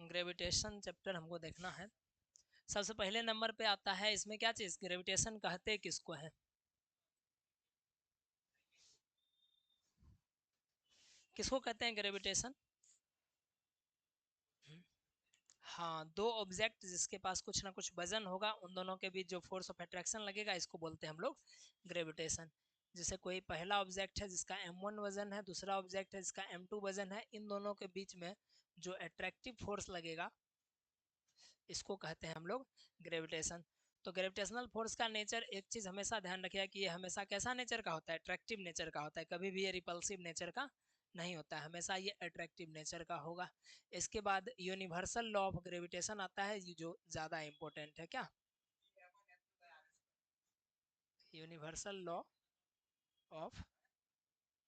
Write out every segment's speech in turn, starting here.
Gravitation chapter हमको देखना है। सबसे पहले नंबर पे आता है इसमें क्या चीज, ग्रेविटेशन कहते किसको है? किसको कहते हैं ग्रेविटेशन? हाँ, दो ऑब्जेक्ट जिसके पास कुछ ना कुछ वजन होगा, उन दोनों के बीच जो फोर्स ऑफ अट्रैक्शन लगेगा, इसको बोलते हैं हम लोग ग्रेविटेशन। जैसे कोई पहला ऑब्जेक्ट है जिसका m1 वजन है, दूसरा ऑब्जेक्ट है जिसका m2 वजन है, इन दोनों के बीच में जो अट्रैक्टिव फोर्स लगेगा, इसको कहते हैं हम लोग ग्रेविटेशन। तो ग्रेविटेशनल फोर्स का नेचर, एक चीज हमेशा ध्यान रखिएगा कि ये हमेशा कैसा नेचर का होता है, अट्रैक्टिव नेचर का होता है, कभी भी ये रिपल्सिव नेचर का नहीं होता है, हमेशा ये अट्रैक्टिव नेचर का होगा। इसके बाद यूनिवर्सल लॉ ऑफ ग्रेविटेशन आता है, जो ज्यादा इंपॉर्टेंट है। क्या यूनिवर्सल लॉ ऑफ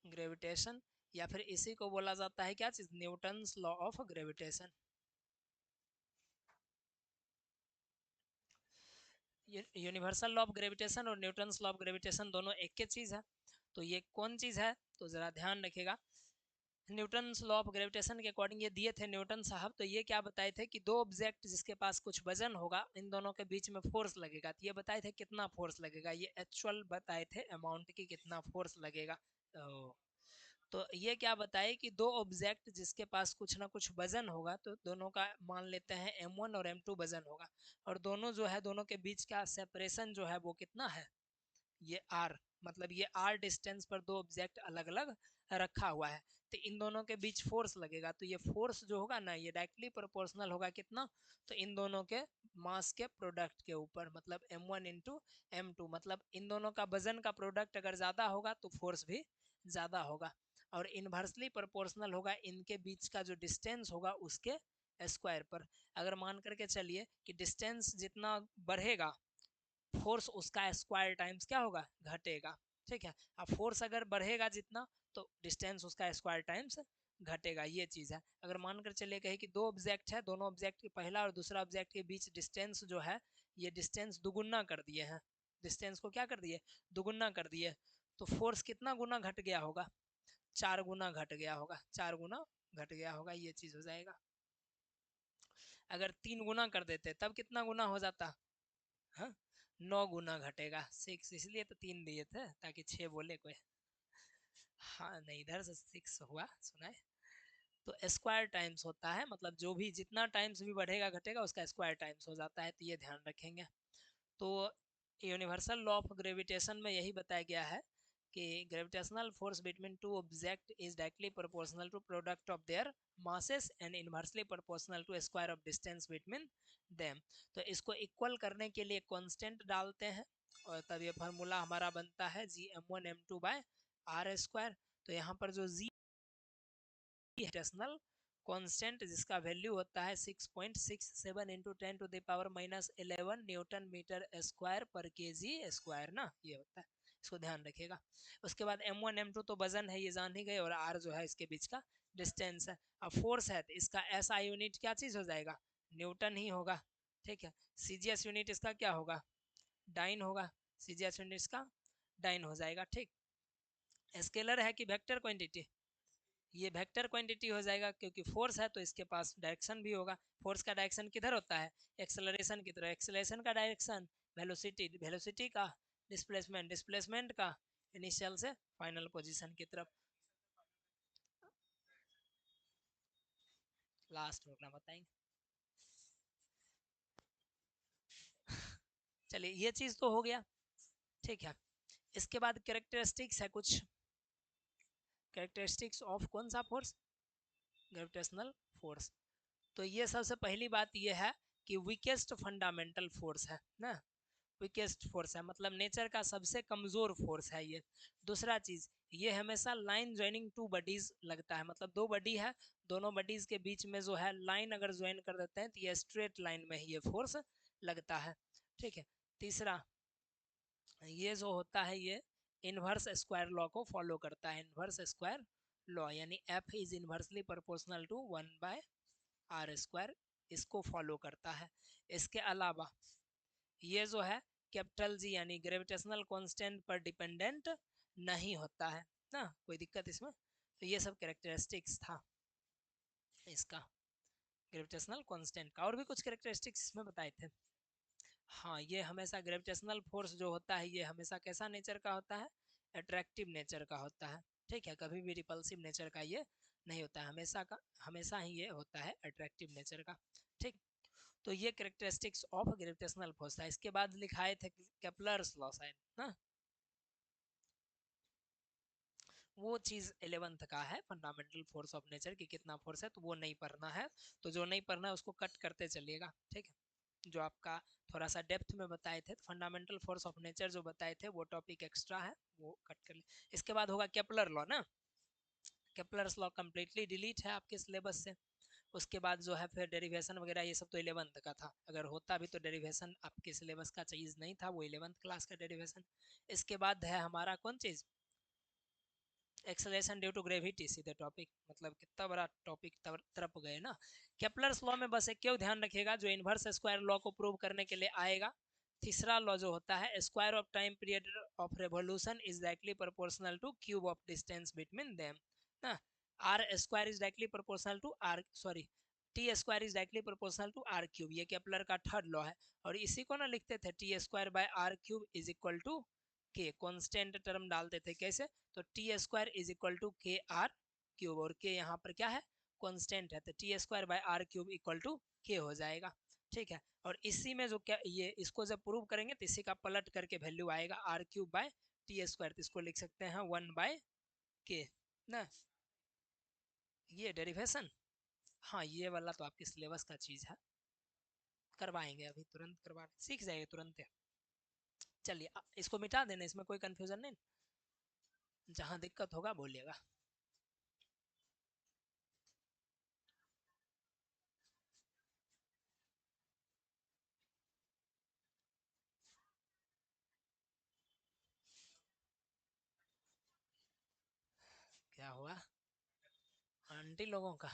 ग्रेविटेशन, या फिर इसी को बोला जाता है क्या चीज, Newton's law of gravitation. Universal law of gravitation और न्यूटन्स लॉ ऑफ ग्रेविटेशन दोनों एक ही चीज है। तो ये कौन चीज है, तो जरा ध्यान रखिएगा। न्यूटन्स लॉ ऑफ ग्रेविटेशन के अकॉर्डिंग ये दिए थे न्यूटन साहब, तो ये क्या बताए थे कि दो ऑब्जेक्ट जिसके पास कुछ वजन होगा, इन दोनों के बीच में फोर्स लगेगा। तो ये बताए थे कितना फोर्स लगेगा, ये एक्चुअल बताए थे अमाउंट की कितना फोर्स लगेगा। तो ये क्या बताए कि दो ऑब्जेक्ट जिसके पास कुछ ना कुछ वजन होगा, तो दोनों का मान लेते हैं m1 और m2 वजन होगा, और दोनों जो है, दोनों के बीच का सेपरेशन जो है वो कितना है, ये r, मतलब ये r डिस्टेंस पर दो ऑब्जेक्ट अलग अलग रखा हुआ है। तो इन दोनों के बीच फोर्स लगेगा, तो ये फोर्स जो होगा ना, ये डायरेक्टली प्रोपोर्शनल होगा कितना, तो इन दोनों के मास के प्रोडक्ट के ऊपर, मतलब m1 इंटू m2, मतलब इन दोनों का वजन का प्रोडक्ट अगर ज्यादा होगा तो फोर्स भी ज्यादा होगा, और इन्वर्सली प्रोपोर्शनल होगा इनके बीच का जो डिस्टेंस होगा उसके स्क्वायर पर। अगर मान करके चलिए कि डिस्टेंस जितना बढ़ेगा, फोर्स उसका स्क्वायर टाइम्स क्या होगा, घटेगा। ठीक है, अब फोर्स अगर बढ़ेगा जितना, तो डिस्टेंस उसका स्क्वायर टाइम्स घटेगा, ये चीज है। अगर मानकर चलिए कहे कि दो ऑब्जेक्ट है, दोनों ऑब्जेक्ट के पहला और दूसरा ऑब्जेक्ट के बीच डिस्टेंस जो है, ये डिस्टेंस दुगुना कर दिए हैं, डिस्टेंस को क्या कर दिए, दुगुना कर दिए, तो फोर्स कितना गुना घट गया होगा, 4 गुना घट गया होगा, 4 गुना घट गया होगा, ये चीज हो जाएगा। अगर 3 गुना कर देते तब कितना गुना हो जाता, हाँ, 9 गुना घटेगा, 6, इसलिए तो 3 दिए थे ताकि 6 बोले कोई। हाँ नहीं, इधर से 6 हुआ, सुना है। तो स्क्वायर टाइम्स होता है, मतलब जो भी जितना टाइम्स भी बढ़ेगा घटेगा उसका स्क्वायर टाइम्स हो जाता है, तो ये ध्यान रखेंगे। तो यूनिवर्सल लॉ ऑफ ग्रेविटेशन में यही बताया गया है कि gravitational force between two object is directly proportional to product of their masses and inversely proportional to square of distance between them. तो इसको इक्वल करने के लिए कांस्टेंट डालते हैं, और तब ये फार्मूला हमारा बनता है g m1 m2 bye R square. तो यहाँ पर जो g ग्रेविटेशनल कांस्टेंट जिसका वैल्यू होता है 6.67 इंटू 10⁻⁻11 न्यूटन मीटर स्क्वायर पर केजी स्क्वायर ना, ये होता है, इसको ध्यान रखिएगा। उसके बाद m1 m2 तो वजन है, ये जान ही गए, और r जो है इसके बीच का डिस्टेंस है। अब फोर्स है तो इसका SI यूनिट क्या चीज हो जाएगा, न्यूटन ही होगा। ठीक है, CGS यूनिट इसका क्या होगा, डाइन होगा, CGS यूनिट इसका डाइन हो जाएगा। ठीक, स्केलर है कि वेक्टर क्वांटिटी, ये वेक्टर क्वांटिटी हो जाएगा, क्योंकि फोर्स है तो इसके पास डायरेक्शन भी होगा। फोर्स का डायरेक्शन किधर होता है, एक्सेलरेशन की तरफ, एक्सेलरेशन का डायरेक्शन वेलोसिटी, वेलोसिटी का डिस्प्लेसमेंट, डिस्प्लेसमेंट का इनिशियल से फाइनल पोजीशन की तरफ। लास्ट में अपना बताएंगे। चलिए ये चीज तो हो गया। ठीक है, इसके बाद कैरेक्टरिस्टिक्स है कुछ, कैरेक्टरिस्टिक्स ऑफ कौन सा फोर्स, ग्रेविटेशनल फोर्स। तो ये सबसे पहली बात ये है कि वीकेस्ट फंडामेंटल फोर्स है ना, वीकेस्ट फोर्स है, मतलब नेचर का सबसे कमजोर फोर्स है ये। दूसरा चीज, ये हमेशा लाइन ज्वाइनिंग टू बडीज लगता है, मतलब दो बडी है, दोनों बडीज के बीच में जो है लाइन अगर ज्वाइन कर देते हैं तो ये स्ट्रेट लाइन में ही ये फोर्स लगता है। ठीक है, तीसरा, ये जो होता है ये इनवर्स स्क्वायर लॉ को फॉलो करता है, इनवर्स स्क्वायर लॉ, यानी F is inversely proportional to 1/r², इसको फॉलो करता है। इसके अलावा ये जो है कैपिटल G यानी ग्रेविटेशनल कांस्टेंट पर डिपेंडेंट नहीं होता है ना, कोई दिक्कत इसमें। तो ये सब कैरेक्टरिस्टिक्स था इसका। ग्रेविटेशनल कांस्टेंट का। और भी कुछ कैरेक्टरिस्टिक्स इसमें बताए थे। हाँ, ये हमेशा ग्रेविटेशनल फोर्स जो होता है ये हमेशा कैसा नेचर का होता है, अट्रैक्टिव नेचर का होता है। ठीक है, कभी भी रिपल्सिव नेचर का ये नहीं होता है, हमेशा ही ये होता है अट्रैक्टिव नेचर का। ठीक, तो ये कैरेक्टरिस्टिक्स ऑफ ग्रेविटेशनल फोर्स था। इसके बाद लिखाए थे केपलर्स लॉ शायद ना, वो चीज 11th का है, फंडामेंटल फोर्स ऑफ नेचर की कितना फोर्स है, तो वो नहीं पढ़ना है। तो जो नहीं पढ़ना है उसको कट करते चलिएगा। ठीक है, जो आपका थोड़ा सा डेप्थ में बताए थे, फंडामेंटल फोर्स ऑफ नेचर जो बताए थे वो टॉपिक एक्स्ट्रा है, वो कट कर ले। इसके बाद होगा केपलर लॉ ना, केपलर्स लॉ कम्प्लीटली डिलीट है आपके सिलेबस से। उसके बाद जो है फिर डेरिवेशन वगैरह ये सब तो 11th का था, अगर होता भी तो डेरिवेशन आपके सिलेबस का चीज नहीं था, वो 11th क्लास का डेरिवेशन। इसके बाद है हमारा कौन चीज, एक्सेलरेशन ड्यू टू ग्रेविटी, सीधे टॉपिक, मतलब कितना बड़ा टॉपिक तरफ गए ना। केपलर्स लॉ में बस एक क्यों ध्यान रखिएगा, जो इन्वर्स स्क्वायर लॉ को प्रूव करने के लिए आएगा, तीसरा लॉ जो होता है, square of time period of revolution is directly proportional to cube of distance between them ना। R square is directly proportional to R, sorry, T square is directly proportional to R cube, ये Kepler का third law है। और इसी को ना लिखते थे T square by R cube is equal to के, कॉन्स्टेंट टर्म डालते थे कैसे, तो T square is equal to K R cube, और के यहाँ पर क्या है, कॉन्स्टेंट है, तो T square by R cube equal to K हो जाएगा। ठीक है, और इसी में जो क्या ये इसको जब प्रूव करेंगे तो इसी का पलट करके वैल्यू आएगा R cube by T square, तो इसको लिख सकते हैं 1/k ना, ये डेरिवेशन। हाँ, ये वाला तो आपके सिलेबस का चीज है, करवाएंगे अभी, तुरंत करवा सीख जाएंगे तुरंत। चलिए इसको मिटा देना, इसमें कोई कंफ्यूजन नहीं, जहाँ दिक्कत होगा बोलिएगा। क्या हुआ आंटी लोगों का,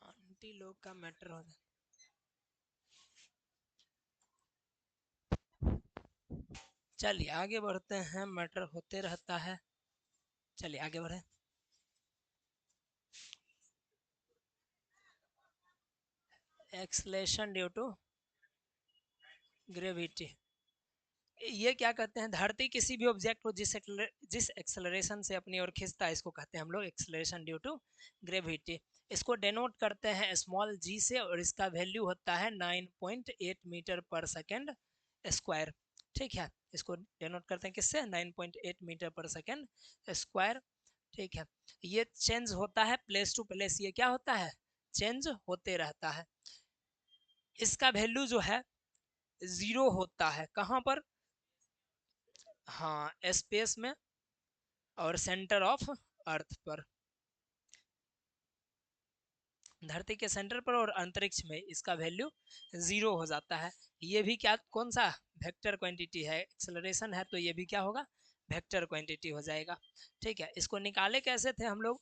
आंटी लोग का मैटर हो, चलिए आगे बढ़ते हैं, मैटर होते रहता है। चलिए आगे बढ़े। एक्सलेशन ड्यू टू ग्रेविटी, ये क्या कहते हैं, धरती किसी भी ऑब्जेक्ट को जिस एक्सेलरेशन से अपनी ओर खींचता है, इसको कहते हैं हम लोग एक्सेलरेशन ड्यू टू ग्रेविटी। इसको डेनोट करते हैं स्मॉल जी से, और इसका वैल्यू होता है 9.8 मीटर पर सेकेंड स्क्वायर। ठीक है, इसको डेनोट करते हैं किससे, 9.8 मीटर पर सेकेंड स्क्वायर। ठीक है, ये चेंज होता है प्लेस टू प्लेस, ये क्या होता है, चेंज होते रहता है। इसका वैल्यू जो है 0 होता है, कहाँ पर, हाँ स्पेस में और सेंटर ऑफ अर्थ पर, धरती के सेंटर पर और अंतरिक्ष में इसका वैल्यू 0 हो जाता है। ये भी क्या, कौन सा वेक्टर क्वांटिटी है, एक्सेलरेशन है, तो ये भी क्या होगा, वेक्टर क्वांटिटी हो जाएगा। ठीक है, इसको निकाले कैसे थे हम लोग,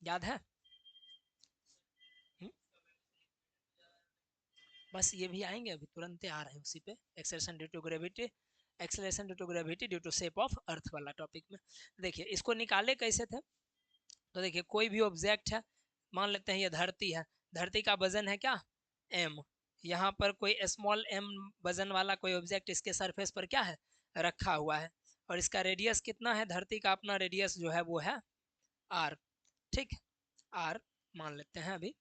याद है। हुँ? बस ये भी आएंगे, अभी तुरंत आ रहे हैं उसी पे, acceleration due to gravity, acceleration due to gravity due to shape of earth वाला टॉपिक में। देखिए इसको निकाले कैसे थे, तो देखिए कोई भी ऑब्जेक्ट है, मान लेते हैं ये धरती है, धरती का वजन है क्या, m, यहाँ पर कोई स्मॉल m वजन वाला कोई ऑब्जेक्ट इसके सरफेस पर क्या है, रखा हुआ है, और इसका रेडियस कितना है, धरती का अपना रेडियस जो है वो है r। ठीक, r मान लेते हैं अभी,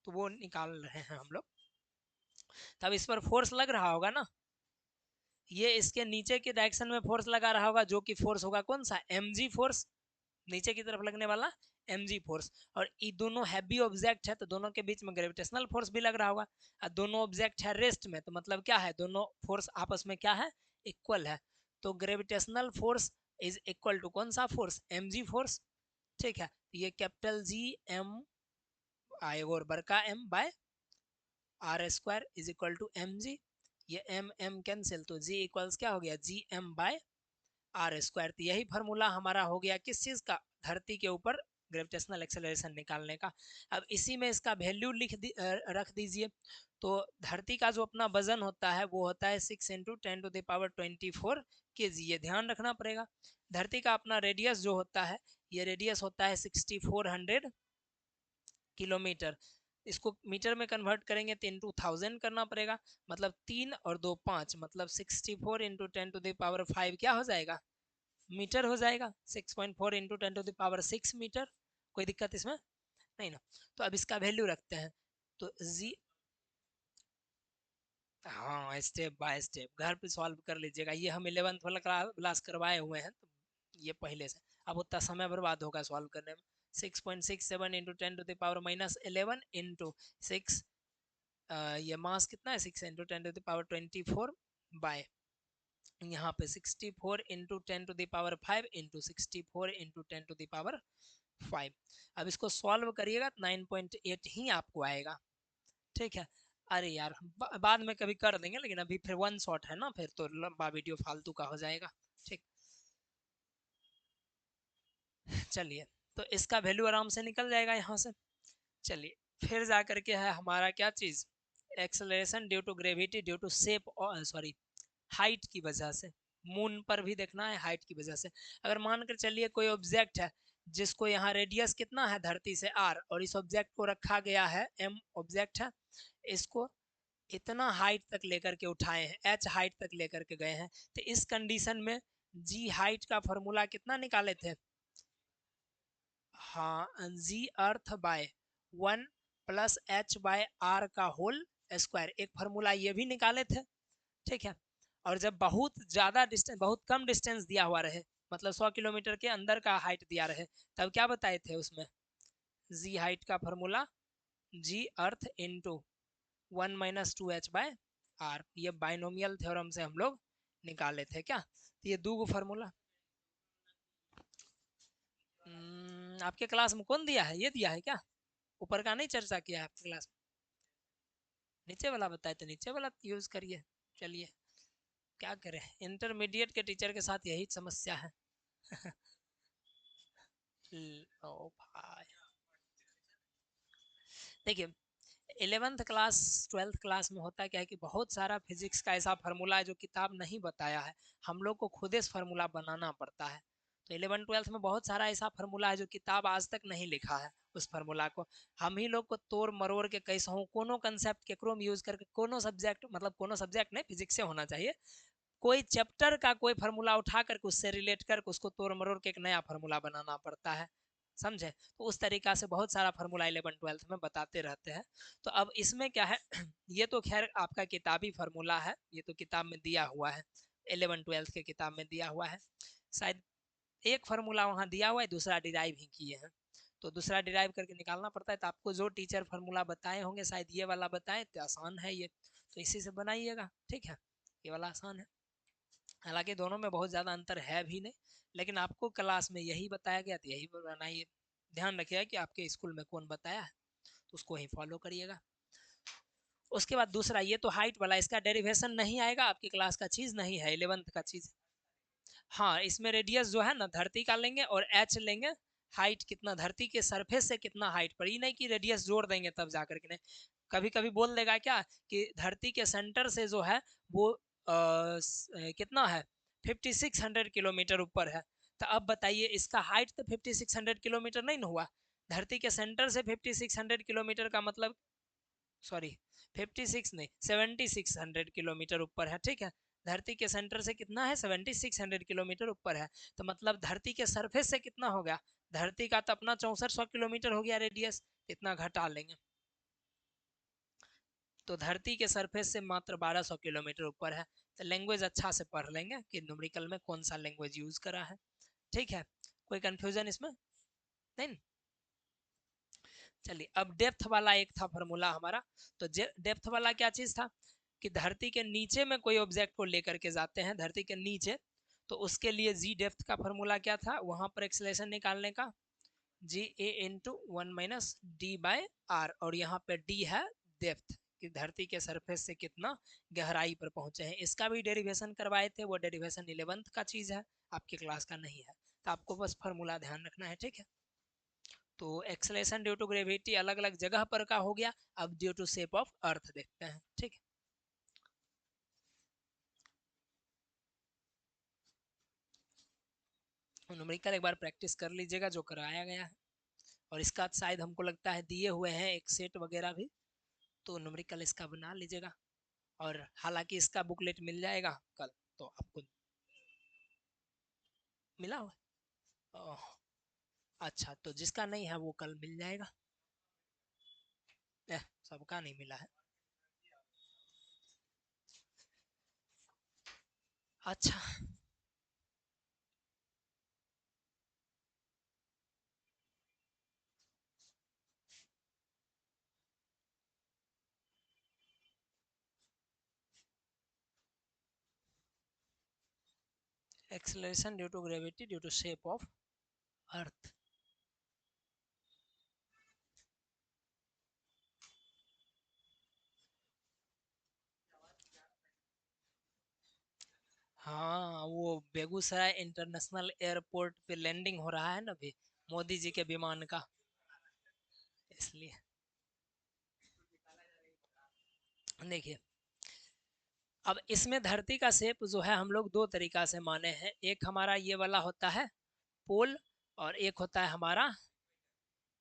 तो वो निकाल रहे हैं हम लोग, तब इस पर फोर्स लग रहा होगा ना, ये इसके नीचे के डायरेक्शन में फोर्स लगा रहा होगा, जो कि फोर्स होगा कौन सा, mg फोर्स, नीचे की तरफ लगने वाला mg फोर्स। और ये दोनों हैवी ऑब्जेक्ट है, तो दोनों के बीच में ग्रेविटेशनल फोर्स भी लग रहा होगा, और दोनों ऑब्जेक्ट है रेस्ट में, तो मतलब क्या है, दोनों फोर्स आपस में क्या है, इक्वल है। तो gravitational force is equal to कौन सा फोर्स, mg फोर्स। ठीक है, ये कैपिटल जी एम आई और बड़का m by R square is equal to M G, ये एम एम कैंसिल, तो जी इक्वल्स क्या हो गया, G M by R square. तो यही फार्मूला हमारा हो गया किस चीज का, धरती के ऊपर ग्रेविटेशनल एक्सेलरेशन निकालने का। अब इसी में इसका वैल्यू रख दीजिए। तो धरती का जो अपना वजन होता है वो होता है 6 × 10⁻24 kg, ये ध्यान रखना पड़ेगा। धरती का अपना रेडियस जो होता है, ये रेडियस होता है 6400 किलोमीटर। इसको मीटर में कन्वर्ट करेंगे तो इंटू 1000 करना पड़ेगा, मतलब 3 और 2 5, मतलब 64 × 10⁵ क्या हो जाएगा, मीटर हो जाएगा। 6.4 × 10⁶ मीटर। कोई दिक्कत इसमें नहीं ना। तो अब इसका वैल्यू रखते हैं। तो जी, हाँ, स्टेप बाय स्टेप घर पे सॉल्व कर लीजिएगा। ये हम 11th वाला क्लास करवाए हुए हैं, तो ये पहले से, अब उतना समय बर्बाद होगा सॉल्व करने में। 6.67 × 10⁻11 इंटू 6, ये मास कितना है, 6 × 10⁻24 बाय यहाँ पे 64 × 10⁵ इंटू 64 × 10⁵। अब इसको सॉल्व करिएगा तो 9.8 ही आपको आएगा। ठीक है। अरे यार, बाद में कभी कर देंगे, लेकिन अभी फिर वन शॉट है ना, फिर तो लंबा वीडियो फालतू का हो जाएगा। ठीक, चलिए, तो इसका वैल्यू आराम से निकल जाएगा यहाँ से। चलिए, फिर जा करके है हमारा क्या चीज़, acceleration due to gravity due to shape, sorry height की वजह से। मून पर भी देखना है हाइट की वजह से। अगर मान कर चलिए कोई ऑब्जेक्ट है जिसको यहाँ रेडियस कितना है धरती से r, और इस ऑब्जेक्ट को रखा गया है m ऑब्जेक्ट है, इसको इतना हाइट तक लेकर के उठाए हैं, h हाइट तक लेकर के गए हैं, तो इस कंडीशन में g हाइट का फॉर्मूला कितना निकाले थे, हाँ, जी अर्थ बाय 1 + h/r का होल स्क्वायर, एक फार्मूला ये भी निकाले थे। ठीक है। और जब बहुत ज़्यादा डिस्टेंस, बहुत कम डिस्टेंस दिया हुआ रहे, मतलब 100 किलोमीटर के अंदर का हाइट दिया रहे, तब क्या बताए थे उसमें, जी हाइट का फॉर्मूला जी अर्थ इंटू 1 - 2h/r, ये बाइनोमियल थ्योरम से हम लोग निकाले थे क्या। तो ये दो फार्मूला आपके क्लास में कौन दिया है, ये दिया है क्या, ऊपर का नहीं चर्चा किया है आपके क्लास में, नीचे वाला बताए तो नीचे वाला यूज करिए। चलिए, क्या करें, इंटरमीडिएट के टीचर के साथ यही समस्या है। ओ भाई, देखिए 11th क्लास 12th क्लास में होता क्या है कि बहुत सारा फिजिक्स का ऐसा फार्मूला है जो किताब नहीं बताया है, हम लोग को खुद से फार्मूला बनाना पड़ता है। तो 11 12th में बहुत सारा ऐसा फार्मूला है जो किताब आज तक नहीं लिखा है, उस फार्मूला को हम ही लोग को तोड़ मरोड़ के कैसे हूँ, कोनो कंसेप्ट केकरो में यूज करके, कोनो सब्जेक्ट, मतलब कोनो सब्जेक्ट नहीं, फिजिक्स से होना चाहिए, कोई चैप्टर का कोई फार्मूला उठा करके उससे रिलेट करके उसको तोड़ मरोड़ के एक नया फार्मूला बनाना पड़ता है, समझे। तो उस तरीका से बहुत सारा फार्मूला 11 12th में बताते रहते हैं। तो अब इसमें क्या है, ये तो खैर आपका किताबी फार्मूला है, ये तो किताब में दिया हुआ है, 11 12th के किताब में दिया हुआ है। शायद एक फार्मूला वहाँ दिया हुआ है, दूसरा डिराइव ही किए हैं, तो दूसरा डिराइव करके निकालना पड़ता है। तो आपको जो टीचर फार्मूला बताए होंगे, शायद ये वाला बताए, तो आसान है ये, तो इसी से बनाइएगा। ठीक है, ये वाला आसान है, हालांकि दोनों में बहुत ज़्यादा अंतर है भी नहीं, लेकिन आपको क्लास में यही बताया गया, तो यही बनाइए। ध्यान रखिएगा कि आपके स्कूल में कौन बताया है, तो उसको ही फॉलो करिएगा। उसके बाद दूसरा, ये तो हाइट वाला, इसका डेरिवेशन नहीं आएगा, आपकी क्लास का चीज़ नहीं है, 11th का चीज़। हाँ, इसमें रेडियस जो है ना धरती का लेंगे और एच लेंगे, हाइट कितना धरती के सरफेस से कितना हाइट पर, ये नहीं कि रेडियस जोड़ देंगे तब जाकर के, नहीं। कभी कभी बोल देगा क्या कि धरती के सेंटर से जो है वो कितना है, 5600 किलोमीटर ऊपर है। तो अब बताइए, इसका हाइट तो 5600 किलोमीटर नहीं ना हुआ, धरती के सेंटर से 5600 किलोमीटर का मतलब, सॉरी 56 नहीं, 7600 किलोमीटर ऊपर है। ठीक है, धरती के सेंटर से कितना है, 7600 किलोमीटर ऊपर है। तो मतलब धरती के सरफेस से कितना हो गया, धरती का तो अपना 6400 किलोमीटर हो गया रेडियस, इतना घटा लेंगे, तो धरती के सरफेस से मात्र 1200 किलोमीटर ऊपर है। तो लैंग्वेज अच्छा से पढ़ लेंगे कि न्यूमेरिकल में कौन सा लैंग्वेज यूज करा है। ठीक है, कोई कंफ्यूजन इसमें नहीं। चलिए, अब डेप्थ वाला एक था फार्मूला हमारा। तो डेप्थ वाला क्या चीज था कि धरती के नीचे में कोई ऑब्जेक्ट को लेकर के जाते हैं, धरती के नीचे, तो उसके लिए जी डेप्थ का फार्मूला क्या था, वहां पर एक्सेलरेशन निकालने का जी ए इंटू 1 - d/r, और यहाँ पे डी है डेप्थ, कि धरती के सरफेस से कितना गहराई पर पहुंचे हैं। इसका भी डेरिवेशन करवाए थे, वो डेरिवेशन 11th का चीज है, आपकी क्लास का नहीं है। तो आपको बस फार्मूला ध्यान रखना है। ठीक है, तो एक्सेलरेशन ड्यू टू ग्रेविटी अलग अलग जगह पर का हो गया। अब due to shape of earth देखते हैं, ठीक है। न्यूमेरिकल एक बार प्रैक्टिस कर लीजिएगा जो कराया गया है, और इसका शायद हमको लगता है दिए हुए हैं एक सेट वगैरह भी, तो न्यूमेरिकल इसका बना लीजिएगा। और हालांकि इसका बुकलेट मिल जाएगा कल, तो आपको मिला हुआ। अच्छा, तो जिसका नहीं है वो कल मिल जाएगा। सबका नहीं मिला है। अच्छा, acceleration due to gravity due to shape of earth. हाँ, वो बेगूसराय इंटरनेशनल एयरपोर्ट पे लैंडिंग हो रहा है ना अभी, मोदी जी के विमान का, इसलिए। देखिए, अब इसमें धरती का शेप जो है हम लोग दो तरीका से माने हैं। एक हमारा ये वाला होता है पोल, और एक होता है हमारा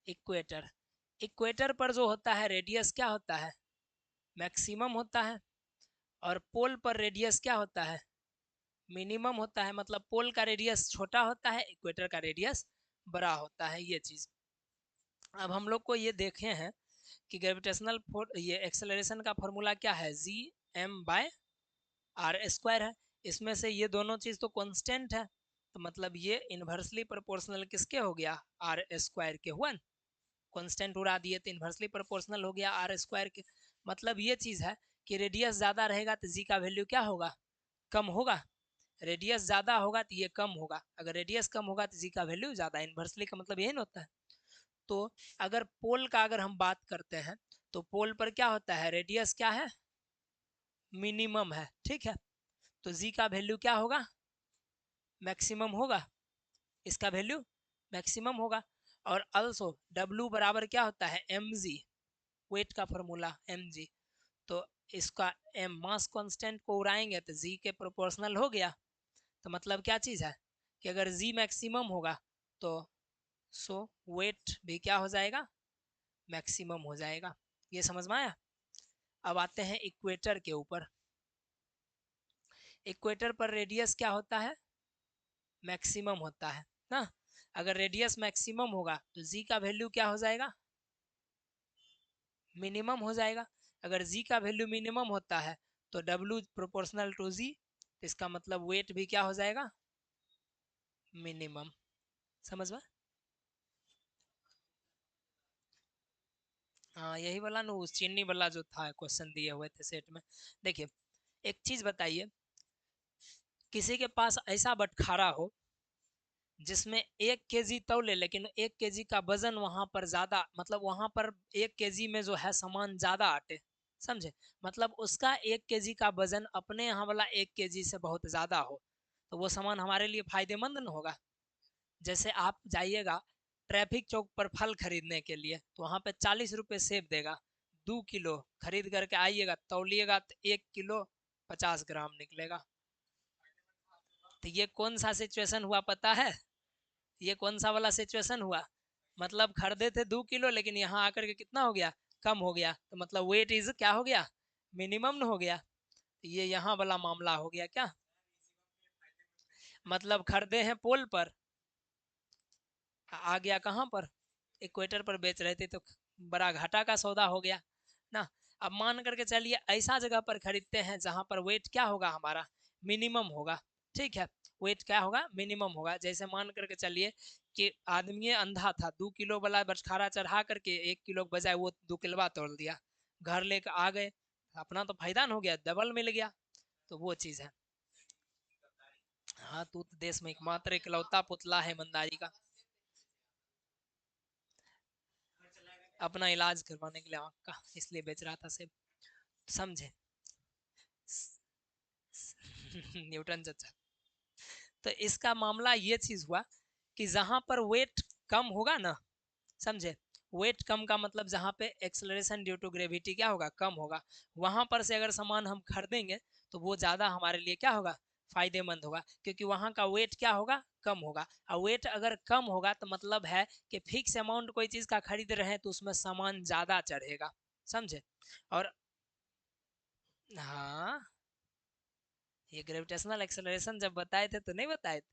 इक्वेटर। इक्वेटर पर जो होता है रेडियस क्या होता है, मैक्सिमम होता है। और पोल पर रेडियस क्या होता है, मिनिमम होता है। मतलब पोल का रेडियस छोटा होता है, इक्वेटर का रेडियस बड़ा होता है, ये चीज। अब हम लोग को ये देखे हैं कि ग्रेविटेशनल ये एक्सेलरेशन का फॉर्मूला क्या है, G M by R square है। इसमें से ये दोनों चीज तो कांस्टेंट है, तो मतलब ये इन्वर्सली प्रोपोर्शनल किसके हो गया, आर स्क्वायर के हुआ। कांस्टेंट उड़ा दिए तो इन्वर्सली प्रोपोर्शनल हो गया आर स्क्वायर के। मतलब ये चीज है कि रेडियस ज्यादा रहेगा तो जी का वैल्यू क्या होगा, कम होगा। रेडियस ज्यादा होगा तो ये कम होगा, अगर रेडियस कम होगा तो जी का वैल्यू ज्यादा। इन्वर्सली का मतलब यही होता है। तो अगर पोल का अगर हम बात करते हैं, तो पोल पर क्या होता है, रेडियस क्या है, मिनिमम है, ठीक है। तो जी का वैल्यू क्या होगा, मैक्सिमम होगा, इसका वैल्यू मैक्सिमम होगा। और अल्सो डब्ल्यू बराबर क्या होता है, एम जी, वेट का फॉर्मूला एम जी। तो इसका एम मास कांस्टेंट को उड़ाएंगे तो जी के प्रोपोर्शनल हो गया। तो मतलब क्या चीज़ है कि अगर जी मैक्सिमम होगा तो सो वेट भी क्या हो जाएगा, मैक्सिमम हो जाएगा। ये समझ में आया। अब आते हैं इक्वेटर के ऊपर। इक्वेटर पर रेडियस क्या होता है, मैक्सिमम होता है ना। अगर रेडियस मैक्सिमम होगा तो जी का वैल्यू क्या हो जाएगा, मिनिमम हो जाएगा। अगर जी का वैल्यू मिनिमम होता है तो डब्ल्यू प्रोपोर्शनल टू जी, इसका मतलब वेट भी क्या हो जाएगा, मिनिमम। समझ में। हाँ, यही वाला ना, उस चीनी वाला जो था क्वेश्चन दिए हुए थे सेट में। देखिए, एक चीज बताइए, किसी के पास ऐसा बटखारा हो जिसमें 1 केजी तौले, लेकिन 1 केजी का वजन वहां पर ज्यादा, मतलब वहां पर 1 केजी में जो है सामान ज्यादा आटे, समझे। मतलब उसका 1 केजी का वजन अपने यहाँ वाला 1 केजी से बहुत ज्यादा हो, तो वो सामान हमारे लिए फायदेमंद न होगा। जैसे आप जाइएगा ट्रैफिक चौक पर फल खरीदने के लिए, तो वहां पे 40 रुपए सेब देगा, 2 किलो खरीद करके आइएगा, तौलिएगा तो 1 किलो 50 ग्राम निकलेगा। तो ये कौन सा सिचुएशन हुआ पता है, ये कौन सा वाला सिचुएशन हुआ, मतलब खरीदे थे 2 किलो, लेकिन यहाँ आकर के कितना हो गया, कम हो गया। तो मतलब वेट इज क्या हो गया, मिनिमम हो गया। ये यहाँ वाला मामला हो गया क्या, मतलब खरीदे हैं पोल पर, आ गया कहाँ पर, इक्वेटर पर बेच रहे थे, तो बड़ा घाटा का सौदा हो गया ना। अब मान करके चलिए ऐसा जगह पर खरीदते हैं जहां पर वेट क्या होगा हमारा, मिनिमम होगा, ठीक है। वेट क्या होगा, मिनिमम होगा। जैसे मान करके चलिए कि आदमी अंधा था, 2 किलो वाला बटखारा चढ़ा करके 1 किलो के बजाय वो 2 किलो तोड़ दिया, घर लेकर आ गए, अपना तो फायदा हो गया, डबल मिल गया। तो वो चीज है। हाँ, तू तो देश में एकमात्र इकलौता पुतला है ईमानदारी का, अपना इलाज करवाने के लिए आँख का, इसलिए बेच रहा था सेब, समझे। न्यूटन चाचा। तो इसका मामला ये चीज हुआ कि जहां पर वेट कम होगा ना, समझे। वेट कम का मतलब जहाँ पे एक्सेलरेशन ड्यू टू ग्रेविटी क्या होगा, कम होगा, वहां पर से अगर सामान हम खरीदेंगे तो वो ज़्यादा हमारे लिए क्या होगा, फायदेमंद होगा, क्योंकि वहां का वेट क्या होगा, कम होगा। और वेट अगर कम होगा तो मतलब है कि फिक्स अमाउंट कोई चीज़ का खरीद रहे हैं तो उसमें सामान ज़्यादा चढ़ेगा, समझे। और हाँ, ये ग्रेविटेशनल एक्सेलरेशन जब बताए थे तो नहीं बताए थे।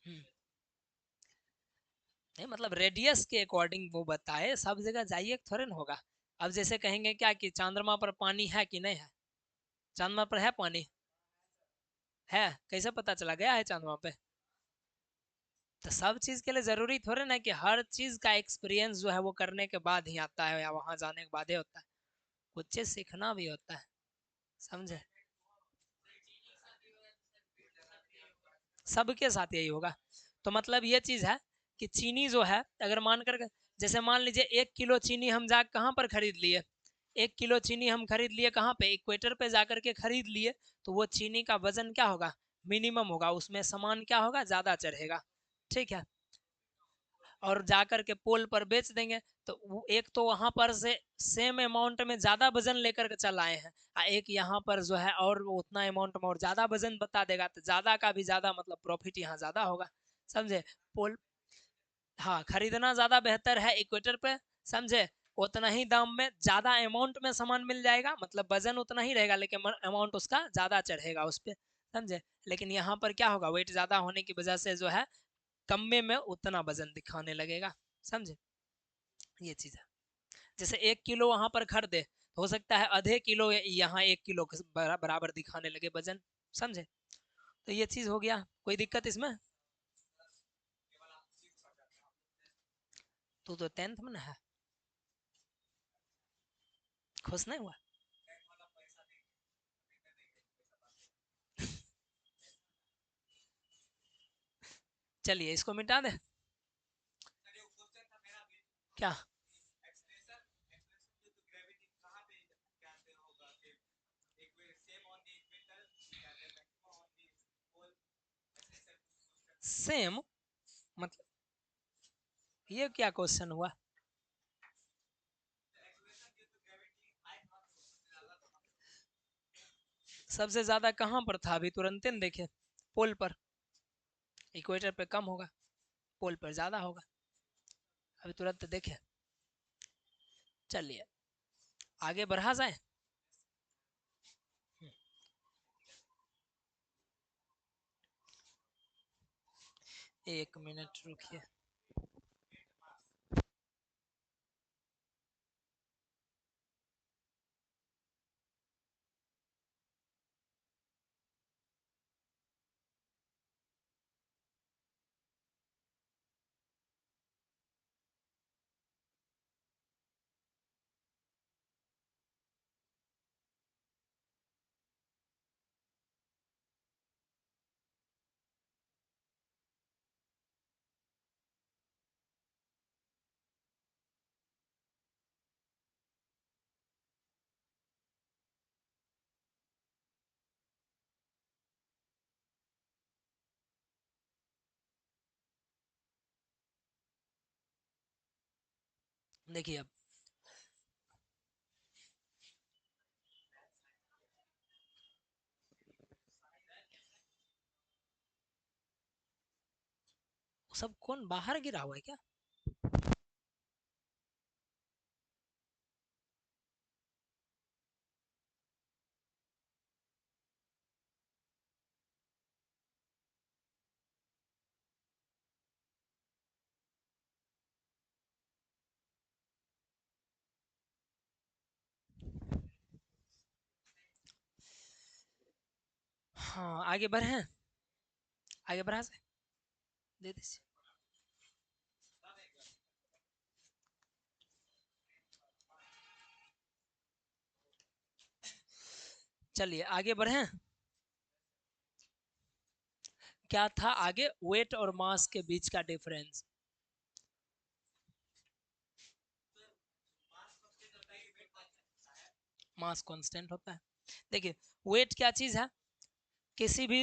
हम्म, नहीं मतलब रेडियस के अकॉर्डिंग वो बताए, सब जगह जाइए थोड़े ना होगा। अब जैसे कहेंगे क्या कि चंद्रमा पर पानी है कि नहीं है, चंद्रमा पर है पानी, है, कैसे पता चला गया है चंद्रमा पे। तो सब चीज के लिए जरूरी थोड़े ना कि हर चीज का एक्सपीरियंस जो है वो करने के बाद ही आता है या वहां जाने के बाद ही होता है, कुछ चीज सीखना भी होता है, समझे। सबके साथ यही होगा। तो मतलब ये चीज है कि चीनी जो है अगर मान कर, जैसे मान लीजिए 1 किलो चीनी हम जा कहाँ पर खरीद लिए, 1 किलो चीनी हम खरीद लिए कहाँ पे, इक्वेटर पे जाकर के खरीद लिए, तो वो चीनी का वजन क्या होगा, मिनिमम होगा, उसमें सामान क्या होगा, ज्यादा चढ़ेगा, ठीक है। और जाकर के पोल पर बेच देंगे तो एक तो वहां पर से सेम अमाउंट में ज्यादा वजन लेकर के चल आए हैं, एक यहाँ पर जो है और उतना अमाउंट में और ज्यादा वजन बता देगा, तो ज्यादा का भी ज्यादा मतलब प्रॉफिट यहाँ ज्यादा होगा, समझे। पोल, हाँ, खरीदना ज्यादा बेहतर है इक्वेटर पे, समझे। उतना ही दाम में ज्यादा अमाउंट में सामान मिल जाएगा, मतलब वजन उतना ही रहेगा लेकिन अमाउंट उसका ज्यादा चढ़ेगा उस पर, समझे। लेकिन यहाँ पर क्या होगा, वेट ज्यादा होने की वजह से जो है कम में उतना वजन दिखाने लगेगा, समझे। ये चीज है, जैसे 1 किलो वहां पर खरीदे तो हो सकता है आधे किलो यहाँ 1 किलो के बराबर दिखाने लगे वजन, समझे। तो ये चीज हो गया, कोई दिक्कत इसमें। तू तो 10th में ना है, खुश नहीं हुआ। चलिए इसको मिटा दे, क्या। सेम मतलब ये क्या क्वेश्चन हुआ। सबसे ज्यादा कहाँ पर था, अभी तुरंत न देखे, पोल पर, इक्वेटर पे कम होगा, पोल पर ज्यादा होगा, अभी तुरंत देखे। चलिए आगे बढ़ा जाए। 1 मिनट रुकिए। देखिए अब सब कौन बाहर गिरा हुआ है क्या। हाँ आगे बढ़े, आगे बढ़ा से दे दीजिए। चलिए आगे बढ़े, क्या था आगे, वेट और मास के बीच का डिफरेंस। मास कांस्टेंट होता है। देखिए वेट क्या चीज है, किसी भी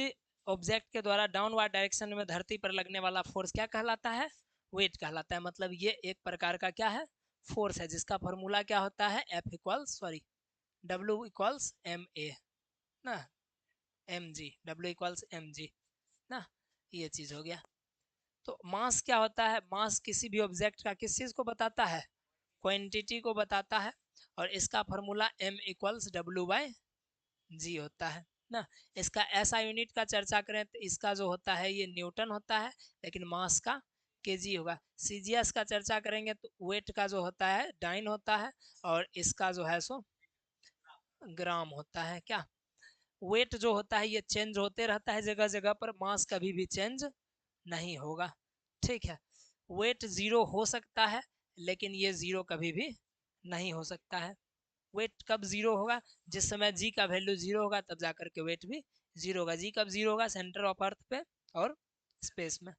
ऑब्जेक्ट के द्वारा डाउनवर्ड डायरेक्शन में धरती पर लगने वाला फोर्स क्या कहलाता है? वेट कहलाता है। मतलब ये एक प्रकार का क्या है? फोर्स है, जिसका फॉर्मूला क्या होता है? W इक्वल्स एम ए ना, M G, W equals M G ना, ये चीज हो गया। तो मास क्या होता है? मास किसी भी ऑब्जेक्ट का किस चीज को बताता है? क्वांटिटी को बताता है, और इसका formula m equals W by G होता है ना। इसका ऐसा यूनिट का चर्चा करें तो इसका जो होता है ये न्यूटन होता है, लेकिन मास का केजी होगा। सीजीएस का चर्चा करेंगे तो वेट का जो होता है डाइन होता है, और इसका जो है सो ग्राम होता है। क्या वेट जो होता है ये चेंज होते रहता है जगह जगह पर, मास कभी भी चेंज नहीं होगा। ठीक है, वेट जीरो हो सकता है, लेकिन ये जीरो कभी भी नहीं हो सकता है। वेट कब जीरो होगा? जिस समय जी का वैल्यू जीरो होगा तब जाकर के वेट भी जीरो होगा। जी कब जीरो होगा? सेंटर ऑफ अर्थ पे और स्पेस में।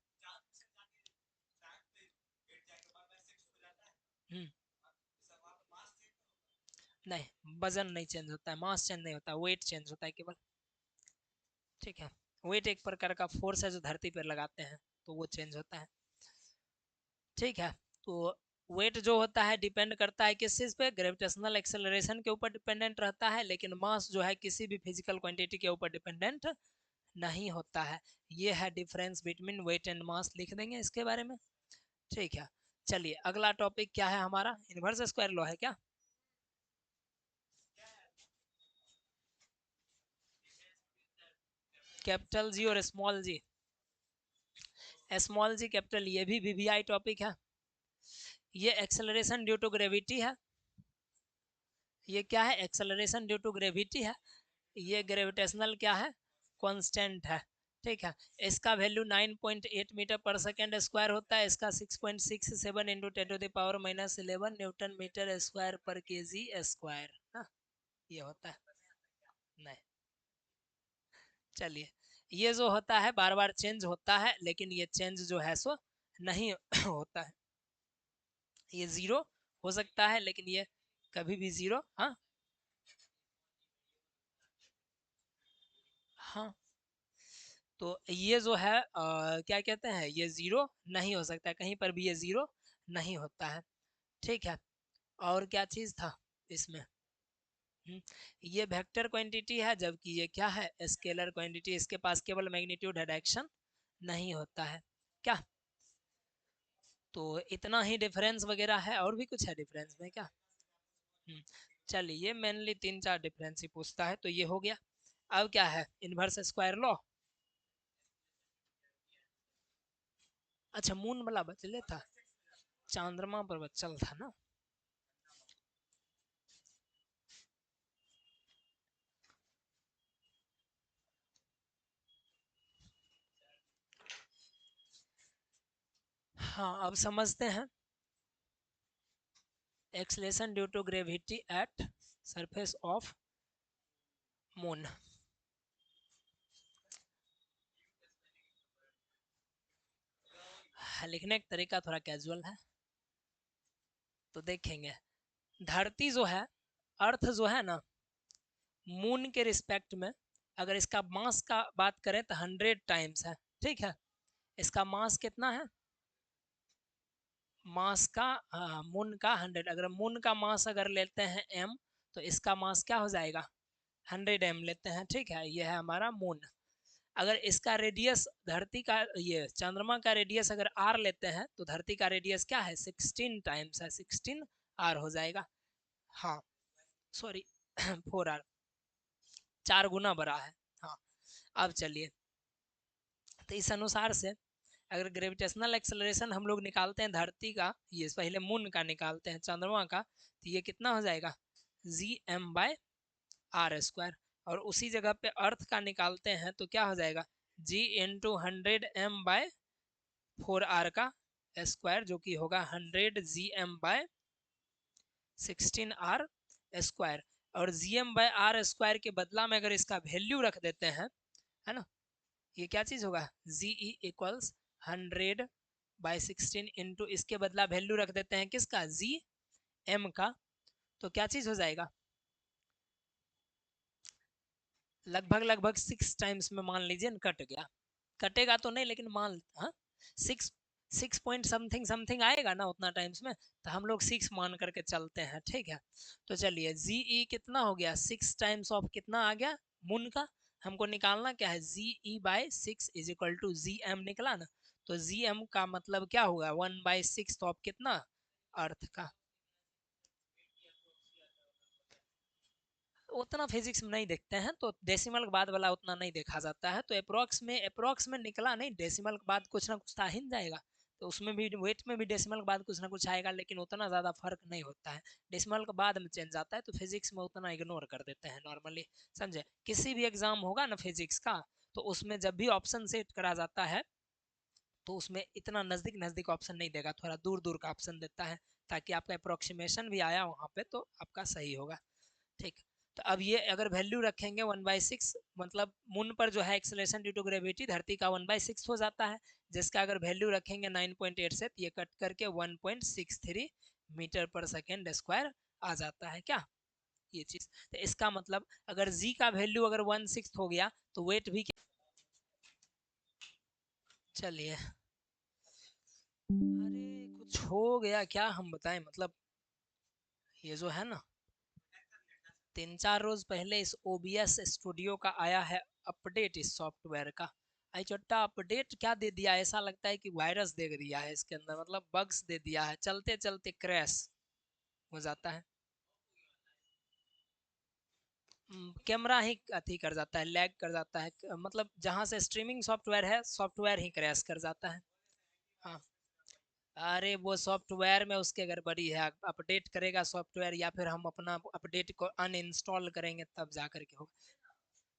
हम्म, नहीं, वजन नहीं चेंज होता है, मास चेंज नहीं होता, वेट चेंज होता है केवल। ठीक है, वेट एक प्रकार का फोर्स है जो धरती पर लगाते हैं, तो वो चेंज होता है। ठीक है, तो वेट जो होता है डिपेंड करता है किस चीज पे? ग्रेविटेशनल एक्सेलरेशन के ऊपर डिपेंडेंट रहता है, लेकिन मास जो है किसी भी फिजिकल क्वांटिटी के ऊपर डिपेंडेंट नहीं होता है। ये है difference between weight and mass, लिख देंगे इसके बारे में। ठीक है, चलिए अगला टॉपिक क्या है हमारा? इनवर्स स्क्वायर लॉ है क्या? कैपिटल जी और स्मॉल जी, स्मॉल जी कैपिटल, ये भी वीवीआई टॉपिक है। ये एक्सेलरेशन ड्यू टू ग्रेविटी है। ये क्या है? एक्सेलरेशन ड्यू टू ग्रेविटी है। ये ग्रेविटेशनल क्या है? कांस्टेंट है। ठीक है, इसका वैल्यू 9.8 मीटर पर सेकेंड स्क्वायर होता है। इसका 6.67 इंटू 10⁻⁻11 न्यूटन मीटर स्क्वायर पर केजी स्क्वायर ना, ये होता है। नहीं, चलिए, ये जो होता है बार बार चेंज होता है, लेकिन ये चेंज जो है सो नहीं होता है। ये जीरो हो सकता है, लेकिन ये कभी भी जीरो, हाँ हाँ, तो ये जो है क्या कहते हैं, ये जीरो नहीं हो सकता है, कहीं पर भी ये जीरो नहीं होता है। ठीक है, और क्या चीज था इसमें? ये वेक्टर क्वांटिटी है, जबकि ये क्या है? Scalar quantity. इसके पास केवल मैग्नीट्यूड है, डायरेक्शन नहीं होता है। क्या, तो इतना ही डिफरेंस वगैरह है, और भी कुछ है डिफरेंस में क्या? चलिए, ये मेनली तीन चार डिफरेंस ही पूछता है, तो ये हो गया। अब क्या है? Inverse square law. अच्छा, मून वाला बचले था, चंद्रमा पर बचल था ना। हाँ, अब समझते हैं। Acceleration due to gravity at surface of moon. लिखने का तरीका थोड़ा कैजुअल है, तो देखेंगे। धरती जो है, अर्थ जो है ना, मून के रिस्पेक्ट में अगर इसका मास का बात करें तो 100 टाइम्स है। ठीक है, इसका मास कितना है? मास का, मून का 100। अगर मून का मास अगर लेते हैं m, तो इसका मास क्या हो जाएगा? 100 m लेते हैं। ठीक है, ये है हमारा मून। अगर इसका रेडियस, धरती का, ये चंद्रमा का रेडियस अगर r लेते हैं, तो धरती का रेडियस क्या है? 16 टाइम्स है, 16 r हो जाएगा। हाँ, सॉरी 4r, 4 गुना बड़ा है। हाँ, अब चलिए, तो इस अनुसार से अगर ग्रेविटेशनल एक्सेलरेशन हम लोग निकालते हैं धरती का, ये पहले मून का निकालते हैं, चंद्रमा का, तो ये कितना हो जाएगा? Gm/r²। और उसी जगह पे अर्थ का निकालते हैं तो क्या हो जाएगा? G × 100m/4r का स्क्वायर, जो कि होगा 100Gm/16r²। और Gm/r² के बदला में अगर इसका वैल्यू रख देते हैं, है ना, ये क्या चीज होगा? Ge इक्वल्स 100/16 इंटू, इसके बदला वैल्यू रख देते हैं किसका? जी एम का, तो क्या चीज हो जाएगा? लगभग लगभग 6 टाइम्स में मान लीजिए कट गया, कटेगा तो नहीं लेकिन मान, हाँ 6 पॉइंट समथिंग समथिंग आएगा ना उतना टाइम्स में, तो हम लोग 6 मान करके चलते हैं, ठीक है। तो चलिए जी ई कितना हो गया, 6 टाइम्स ऑफ कितना आ गया मून का, हमको निकालना क्या है, G E by 6 is equal to G M निकला ना, तो जी एम का मतलब क्या होगा 1/6 ऑफ कितना अर्थ का। उतना फिजिक्स में नहीं देखते हैं तो डेसिमल के बाद वाला उतना नहीं देखा जाता है, तो अप्रोक्स में निकला नहीं, डेसिमल के बाद कुछ ना कुछ तो आ ही जाएगा, तो उसमें भी वेट में भी डेसिमल के बाद कुछ ना कुछ आएगा, लेकिन उतना ज़्यादा फर्क नहीं होता है, डेसिमल के बाद में चेंज आता है, तो फिजिक्स में उतना इग्नोर कर देते हैं नॉर्मली, समझे। किसी भी एग्जाम होगा ना फिजिक्स का, तो उसमें जब भी ऑप्शन सेट करा जाता है तो उसमें इतना नज़दीक नज़दीक ऑप्शन नहीं देगा, थोड़ा दूर दूर का ऑप्शन देता है, ताकि आपका अप्रोक्सीमेशन भी आया वहाँ पे तो आपका सही होगा, ठीक। तो अब ये अगर वैल्यू रखेंगे 1/6, मतलब मून पर जो है एक्सेलरेशन ड्यू टू ग्रेविटी धरती का 1/6 हो जाता है, जिसका अगर वैल्यू रखेंगे 9.8 से, तो ये कट करके 1.63 मीटर पर सेकेंड स्क्वायर आ जाता है क्या, ये चीज। तो इसका मतलब अगर जी का वैल्यू अगर 1/6 हो गया तो वेट भी, चलिए अरे कुछ हो गया क्या हम बताएं, मतलब ये जो है ना 3-4 रोज पहले इस OBS स्टूडियो का आया है अपडेट इस सॉफ्टवेयर का, आई छोटा अपडेट क्या दे दिया, ऐसा लगता है कि वायरस दे दिया है इसके अंदर, मतलब बग्स दे दिया है, चलते चलते क्रैश हो जाता है, कैमरा ही अथी कर जाता है, लैग कर जाता है, मतलब जहाँ से स्ट्रीमिंग सॉफ्टवेयर है सॉफ्टवेयर ही क्रैश कर जाता है। हाँ, अरे वो सॉफ्टवेयर में उसके गड़बड़ी है, अपडेट करेगा सॉफ्टवेयर या फिर हम अपना अपडेट को अनइंस्टॉल करेंगे तब जा करके होगा,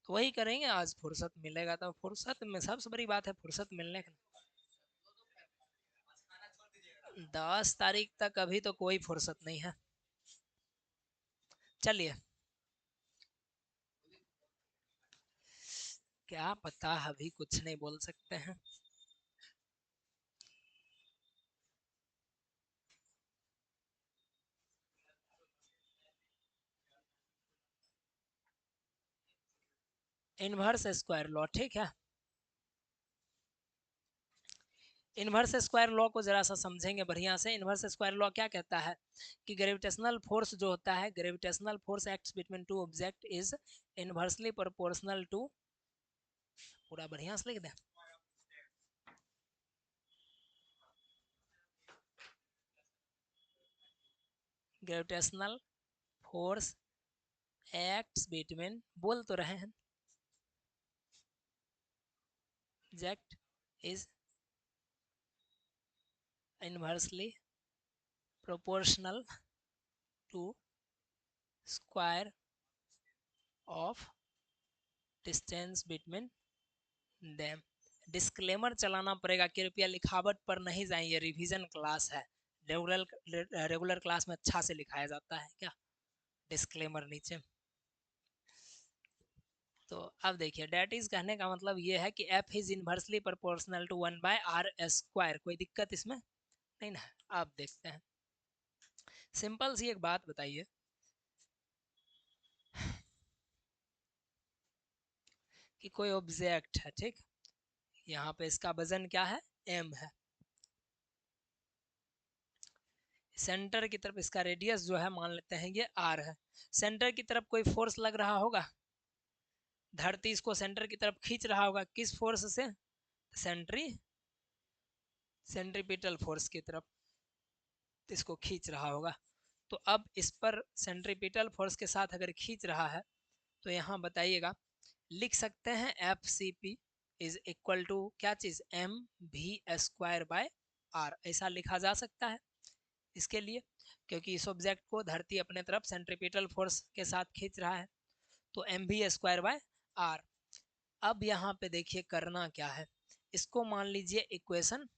तो वही करेंगे, आज फुर्सत मिलेगा तो, फुर्सत में सबसे बड़ी बात है फुर्सत मिलने का, 10 तारीख तक अभी तो कोई फुर्सत नहीं है, चलिए क्या पता अभी कुछ नहीं बोल सकते हैं। इनवर्स स्क्वायर लॉ, ठीक है, इनवर्स स्क्वायर लॉ को जरा सा समझेंगे बढ़िया से। इनवर्स स्क्वायर लॉ क्या कहता है कि ग्रेविटेशनल फोर्स जो होता है, gravitational force acts between two object is inversely proportional to, पूरा बढ़िया से लिख दें, ग्रेविटेशनल फोर्स एक्ट्स बिटवीन, बोल तो रहे हैं, object is inversely proportional to square of distance between them. Disclaimer चलाना पड़ेगा, कृपया लिखावट पर नहीं जाइए, रिवीजन क्लास है, रेगुलर क्लास में अच्छा से लिखाया जाता है क्या, डिस्क्लेमर नीचे। तो अब देखिए डेट इज कहने का मतलब ये है कि F is inversely proportional to 1/r², कोई दिक्कत इसमें नहीं ना। अब देखते हैं, सिंपल सी एक बात बताइए कि कोई ऑब्जेक्ट है, ठीक, यहाँ पे इसका वजन क्या है, m है, सेंटर की तरफ इसका रेडियस जो है मान लेते हैं ये r है, सेंटर की तरफ कोई फोर्स लग रहा होगा, धरती इसको सेंटर की तरफ खींच रहा होगा, किस फोर्स से, सेंट्री सेंट्रीपिटल फोर्स की तरफ इसको खींच रहा होगा। तो अब इस पर सेंट्रीपिटल फोर्स के साथ अगर खींच रहा है तो यहाँ बताइएगा, लिख सकते हैं F C P is equal to क्या चीज़, M V square by R, ऐसा लिखा जा सकता है इसके लिए, क्योंकि इस ऑब्जेक्ट को धरती अपने तरफ सेंट्रीपिटल फोर्स के साथ खींच रहा है, तो M V square by R. अब यहाँ पे देखिए करना क्या है, इसको मान लीजिए इक्वेशन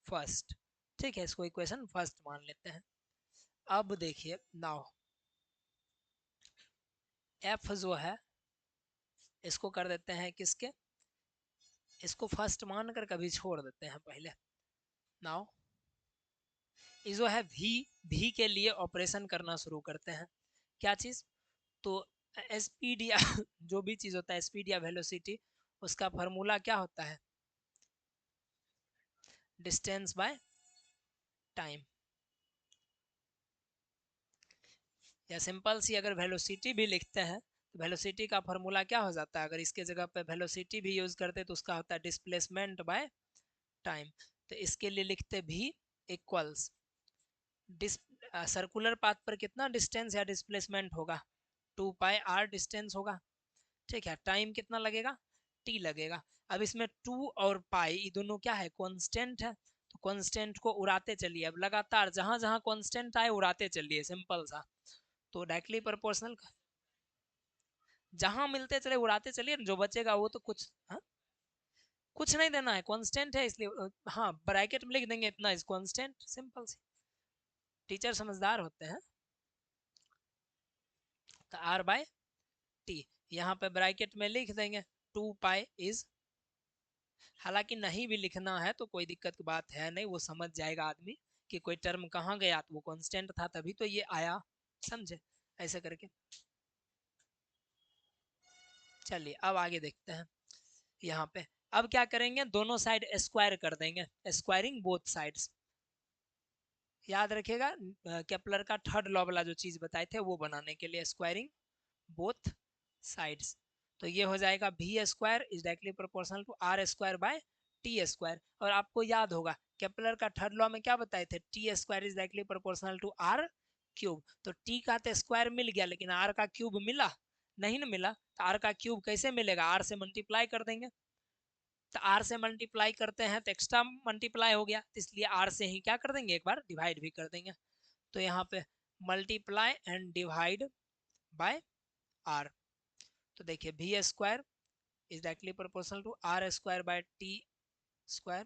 फर्स्ट, ठीक है, इसको इक्वेशन फर्स्ट मान लेते हैं। अब देखिए नाउ एफ जो है इसको कर देते हैं किसके, इसको फर्स्ट मान कर कभी छोड़ देते हैं पहले। नाउ जो है वी के लिए ऑपरेशन करना शुरू करते हैं, क्या चीज़, तो स्पीड या जो भी चीज होता है स्पीड या वेलोसिटी, उसका फॉर्मूला क्या होता है? Distance by time. या सिंपल सी अगर वेलोसिटी भी लिखते हैं तो वेलोसिटी का फॉर्मूला क्या हो जाता है? अगर इसके जगह पे वेलोसिटी भी यूज करते तो उसका होता है डिस्प्लेसमेंट बाय टाइम। तो इसके लिए लिखते भी इक्वल्स सर्कुलर पाथ पर कितना डिस्टेंस या डिस्प्लेसमेंट होगा? 2 पाई r डिस्टेंस होगा। ठीक है, टाइम कितना लगेगा? t लगेगा। अब इसमें 2 और पाई ये दोनों क्या है? कांस्टेंट है। तो कांस्टेंट को उड़ाते चलिए, अब लगातार जहां जहां कांस्टेंट आए उड़ाते चलिए, सिंपल सा। तो डायरेक्टली प्रोपोर्शनल, जहां मिलते चले उड़ाते चलिए, जो बचेगा वो तो कुछ, हाँ, कुछ नहीं देना है, कांस्टेंट है इसलिए हाँ ब्रैकेट में लिख देंगे इतना इज कांस्टेंट, सिंपल सी। टीचर समझदार होते हैं। तो r बाय टी यहाँ पे ब्रैकेट में लिख देंगे, 2 पाई इज, हालांकि नहीं भी लिखना है तो कोई दिक्कत की बात है नहीं, वो समझ जाएगा आदमी कि कोई टर्म कहाँ गया, तो वो कांस्टेंट था तभी तो ये आया, समझे? ऐसे करके। चलिए अब आगे देखते हैं यहाँ पे। अब क्या करेंगे, दोनों साइड स्क्वायर कर देंगे, स्क्वायरिंग बोथ साइड्स। याद रखिएगा केपलर का थर्ड लॉ वाला जो चीज बताए थे वो बनाने के लिए, स्क्वायरिंग बोथ साइड्स। तो ये हो जाएगा भी square is directly proportional to R square by T square. और आपको याद होगा केपलर का थर्ड लॉ में क्या बताए थे? T square is directly proportional to R cube. तो टी का तो स्क्वायर मिल गया, लेकिन आर का क्यूब मिला नहीं ना, मिला। तो आर का क्यूब कैसे मिलेगा? आर से मल्टीप्लाई कर देंगे। तो आर से मल्टीप्लाई करते हैं तो एक्स्ट्रा मल्टीप्लाई हो गया, तो इसलिए आर से ही क्या कर देंगे, एक बार डिवाइड भी कर देंगे। तो यहाँ पे multiply and divide by R. तो देखिए भी square is directly proportional to R square by T square,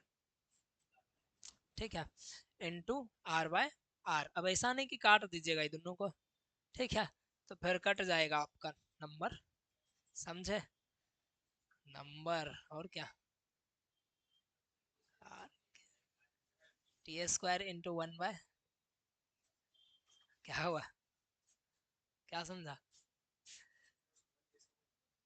ठीक है, इनटू आर बाय आर। अब ऐसा नहीं कि काट दीजिएगा ये दोनों को, ठीक है, तो फिर कट जाएगा आपका नंबर, समझे? नंबर और क्या, टी स्क्वायर इंटू 1 बाय, क्या हुआ, क्या समझा?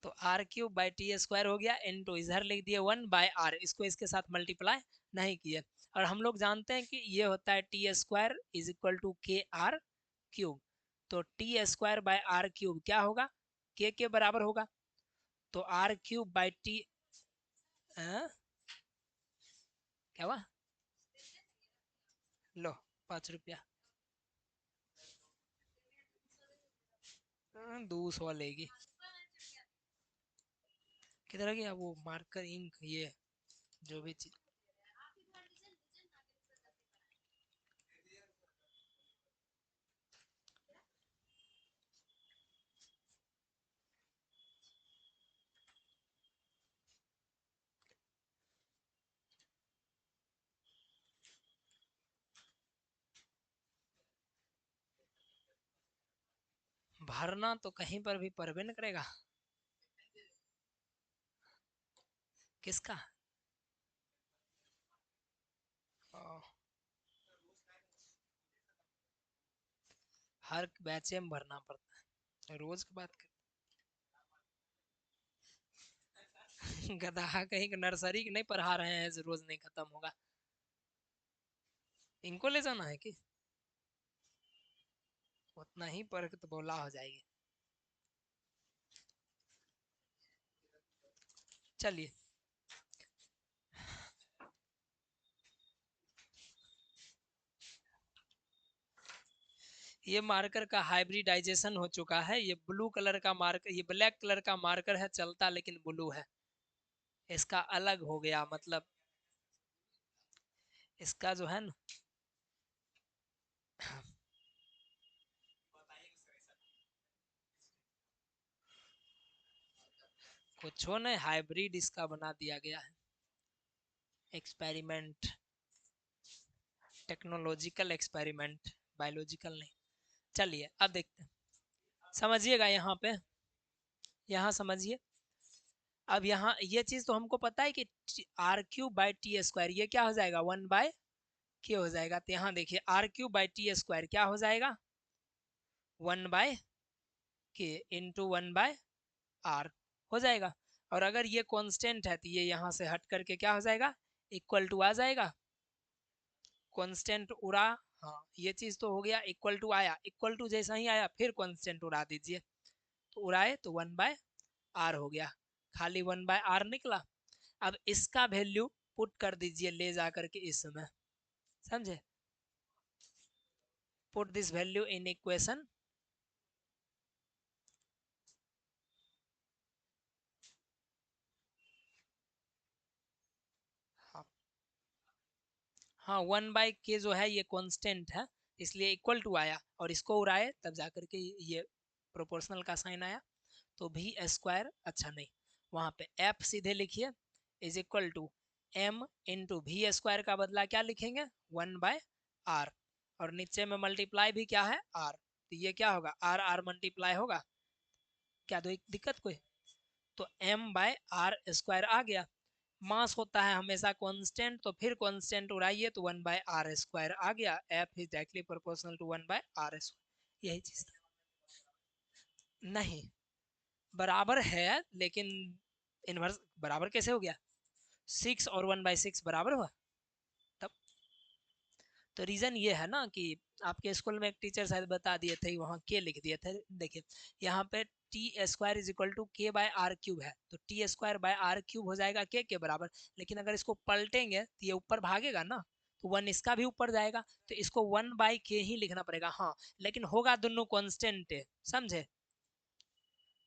तो R cube by T square हो गया, इनटू इधर लिख दिए 1/r, इसको इसके साथ मल्टीप्लाई नहीं किए। और हम लोग जानते हैं कि ये होता है T square is equal to K R cube. तो T square by R cube क्या होगा? के बराबर होगा। तो आर क्यूब बाई टी, क्या हुआ? लो 5 रुपया, 200 लेगी। किधर गया वो मार्कर इंक, ये जो भी चीज। भरना तो कहीं पर भी परबे न करेगा। किसका? हर बैच में भरना पड़ता है, रोज की बात कर। गधा कहीं नर्सरी नहीं पढ़ा रहे हैं, रोज नहीं खत्म होगा। इनको ले जाना है कि उतना ही पढ़ के तो बोला हो जाएगी। चलिए ये मार्कर का हाइब्रिडाइजेशन हो चुका है। ये ब्लू कलर का मार्कर, ये ब्लैक कलर का मार्कर है, चलता लेकिन ब्लू है। इसका अलग हो गया, मतलब इसका जो है ना, कुछ ने हाइब्रिड इसका बना दिया गया है। एक्सपेरिमेंट, टेक्नोलॉजिकल एक्सपेरिमेंट, बायोलॉजिकल नहीं। चलिए अब देखते हैं, समझिएगा यहाँ पे, यहाँ समझिए। अब यहाँ ये चीज तो हमको पता है कि R cube by T square ये क्या हो जाएगा, 1 बाय के हो जाएगा। तो यहाँ देखिए R cube by T square क्या हो जाएगा, 1 बाय के इंटू 1/r हो जाएगा। और अगर ये कांस्टेंट है तो ये यहाँ से हट करके क्या हो जाएगा, इक्वल टू आ जाएगा। कांस्टेंट उड़ा, हाँ ये चीज तो हो गया, इक्वल टू आया, इक्वल टू जैसा ही आया फिर कांस्टेंट उड़ा दीजिए, तो उड़ाए तो 1/r हो गया, खाली 1/r निकला। अब इसका वैल्यू पुट कर दीजिए ले जा करके इसमें, समझे, put this value in equation, हाँ 1/k जो है ये कांस्टेंट है इसलिए इक्वल टू आया, और इसको उड़ाए तब जाकर के ये प्रोपोर्शनल का साइन आया, तो भी स्क्वायर, अच्छा नहीं, वहां पे f सीधे लिखिए is equal to m into V square का बदला क्या लिखेंगे 1/r, और नीचे में मल्टीप्लाई भी क्या है r, तो ये क्या होगा r r मल्टीप्लाई होगा, क्या दो दिक्कत कोई, तो m/r² आ गया। मास होता है हमेशा कांस्टेंट, तो फिर कांस्टेंट उड़ाइए तो 1/r² आ गया, f is directly proportional to 1/r², यही चीज नहीं बराबर है, लेकिन इनवर्स बराबर कैसे हो गया, 6 और 1/6 बराबर हुआ तब, तो रीजन ये है ना कि आपके स्कूल में एक टीचर शायद बता दिए थे, वहां के लिख दिए थे, देखिए यहाँ पे t² is equal to k by R cube है, तो t² बाय आर क्यूब हो जाएगा k के बराबर, लेकिन अगर इसको पलटेंगे तो ये ऊपर भागेगा ना, तो 1 इसका भी ऊपर जाएगा, तो इसको 1/k ही लिखना पड़ेगा, हाँ लेकिन होगा दोनों कांस्टेंट, समझे,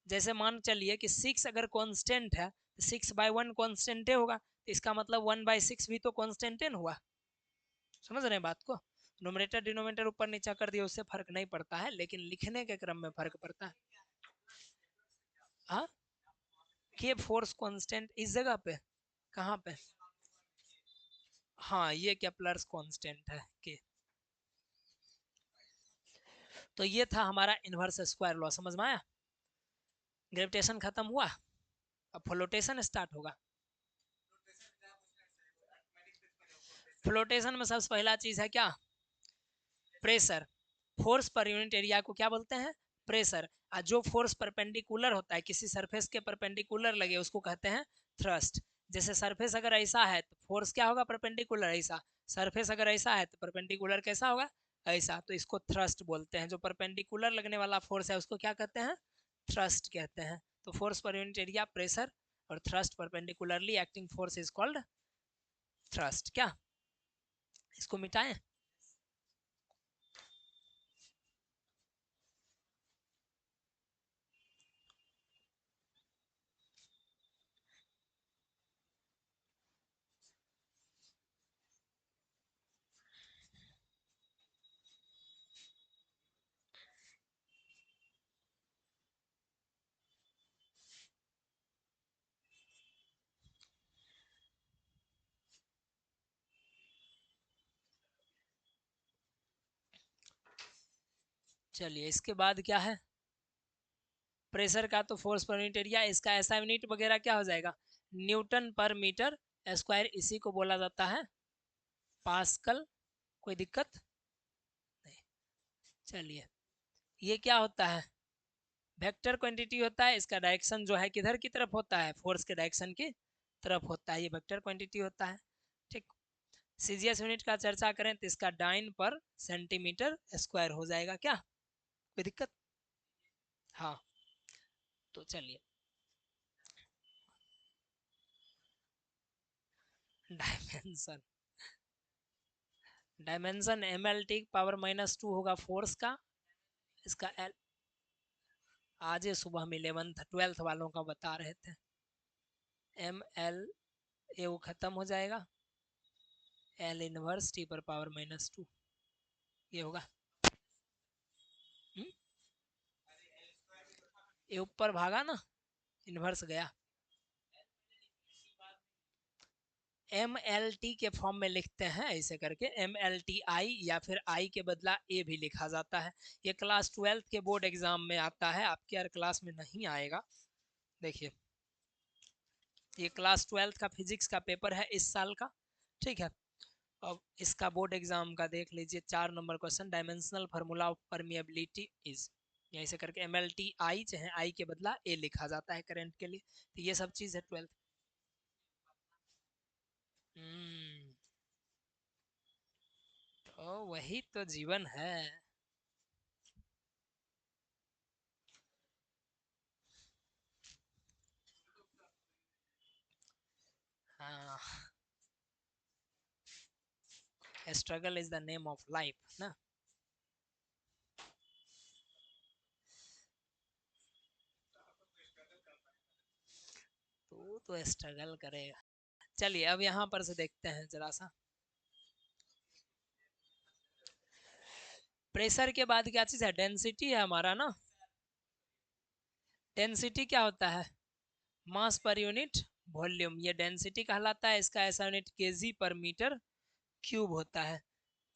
जैसे मान चलिए कि 6 अगर कांस्टेंट है तो 6/1 कांस्टेंट होगा, तो इसका मतलब 1/6 भी तो कांस्टेंट हुआ, समझ रहे हैं बात को, नोमिनेटर डिनोमिनेटर ऊपर नीचा कर दिया उससे फर्क नहीं पड़ता है, लेकिन लिखने के क्रम में फर्क पड़ता है। हाँ के फोर्स कांस्टेंट इस जगह पे कहाँ पे, हाँ ये केप्लर्स कांस्टेंट है के, तो ये था हमारा इनवर्स स्क्वायर लॉ, समझ में आया, ग्रेविटेशन खत्म हुआ, अब फ्लोटेशन स्टार्ट होगा। फ्लोटेशन में सबसे पहला चीज है क्या, प्रेशर, फोर्स पर यूनिट एरिया को क्या बोलते हैं, प्रेशर, और जो फोर्स परपेंडिकुलर होता है किसी सरफेस के परपेंडिकुलर लगे उसको कहते हैं थ्रस्ट, जैसे सरफेस अगर ऐसा है तो फोर्स क्या होगा परपेंडिकुलर ऐसा, सरफेस अगर ऐसा है तो परपेंडिकुलर कैसा होगा ऐसा, तो इसको थ्रस्ट बोलते हैं, जो परपेंडिकुलर लगने वाला फोर्स है उसको क्या कहते हैं, थ्रस्ट कहते हैं, तो फोर्स पर यूनिट एरिया प्रेशर, और thrust perpendicularly acting force is called thrust, क्या इसको मिटाएं, चलिए इसके बाद क्या है, प्रेशर का तो फोर्स पर यूनिट एरिया, इसका ऐसा यूनिट वगैरह क्या हो जाएगा, न्यूटन पर मीटर स्क्वायर, इसी को बोला जाता है पास्कल, कोई दिक्कत नहीं। चलिए ये क्या होता है, वेक्टर क्वांटिटी होता है, इसका डायरेक्शन जो है किधर की तरफ होता है, फोर्स के डायरेक्शन की तरफ होता है, ये वेक्टर क्वांटिटी होता है, ठीक। सीजीएस यूनिट का चर्चा करें तो इसका डाइन पर सेंटीमीटर स्क्वायर हो जाएगा, क्या कोई दिक्कत, हाँ, तो चलिए डायमेंशन, डायमेंशन mlt पावर -2 होगा फोर्स का, इसका एल, आज सुबह हम 11th 12th वालों का बता रहे थे, एम एल ए वो खत्म हो जाएगा, एल इनवर्स टी पर पावर -2 ये होगा, ये ऊपर भागा ना, इनवर्स गया, एम एल टी के फॉर्म में लिखते हैं ऐसे करके, एम एल टी आई, या फिर आई के बदला ए भी लिखा जाता है, ये क्लास 12th के बोर्ड एग्जाम में आता है, आपके हर क्लास में नहीं आएगा, देखिए ये क्लास 12th का फिजिक्स का पेपर है इस साल का, ठीक है, अब इसका बोर्ड एग्जाम का देख लीजिए, 4 number question, dimensional formula of permeability is, या ऐसे करके MLTI चाहे आई के बदला ए लिखा जाता है करंट के लिए। तो ये सब चीज़ है 12th। तो वही तो जीवन है। हाँ, struggle is the name of life ना। तो स्ट्रगल करेगा। चलिए अब यहाँ पर से देखते हैं जरा सा। प्रेशर के बाद क्या चीज़ है, डेंसिटी है हमारा ना। डेंसिटी क्या होता है, मास पर यूनिट वॉल्यूम, ये डेंसिटी कहलाता है। इसका ऐसा यूनिट केजी पर मीटर क्यूब होता है,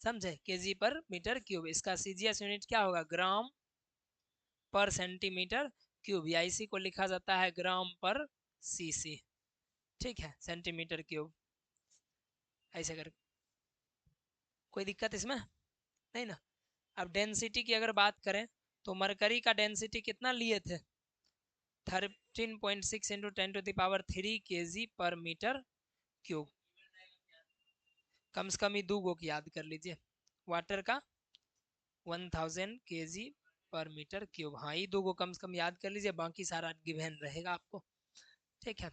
समझे, केजी पर मीटर क्यूब। इसका सीजीएस यूनिट क्या होगा, ग्राम पर सेंटीमीटर क्यूब, या इसी को लिखा जाता है ग्राम पर सीसी, ठीक है, सेंटीमीटर क्यूब। ऐसे कर, कोई दिक्कत इसमें नहीं ना। अब डेंसिटी की अगर बात करें तो मरकरी का डेंसिटी कितना लिए थे, 13.6 इंटू 10⁻³ केजी पर मीटर क्यूब। कम से कम ये दो को याद कर लीजिए। वाटर का 1000 केजी पर मीटर क्यूब, हाँ ये दो को कम से कम याद कर लीजिए, बाकी सारा गिवन रहेगा आपको, ठीक है।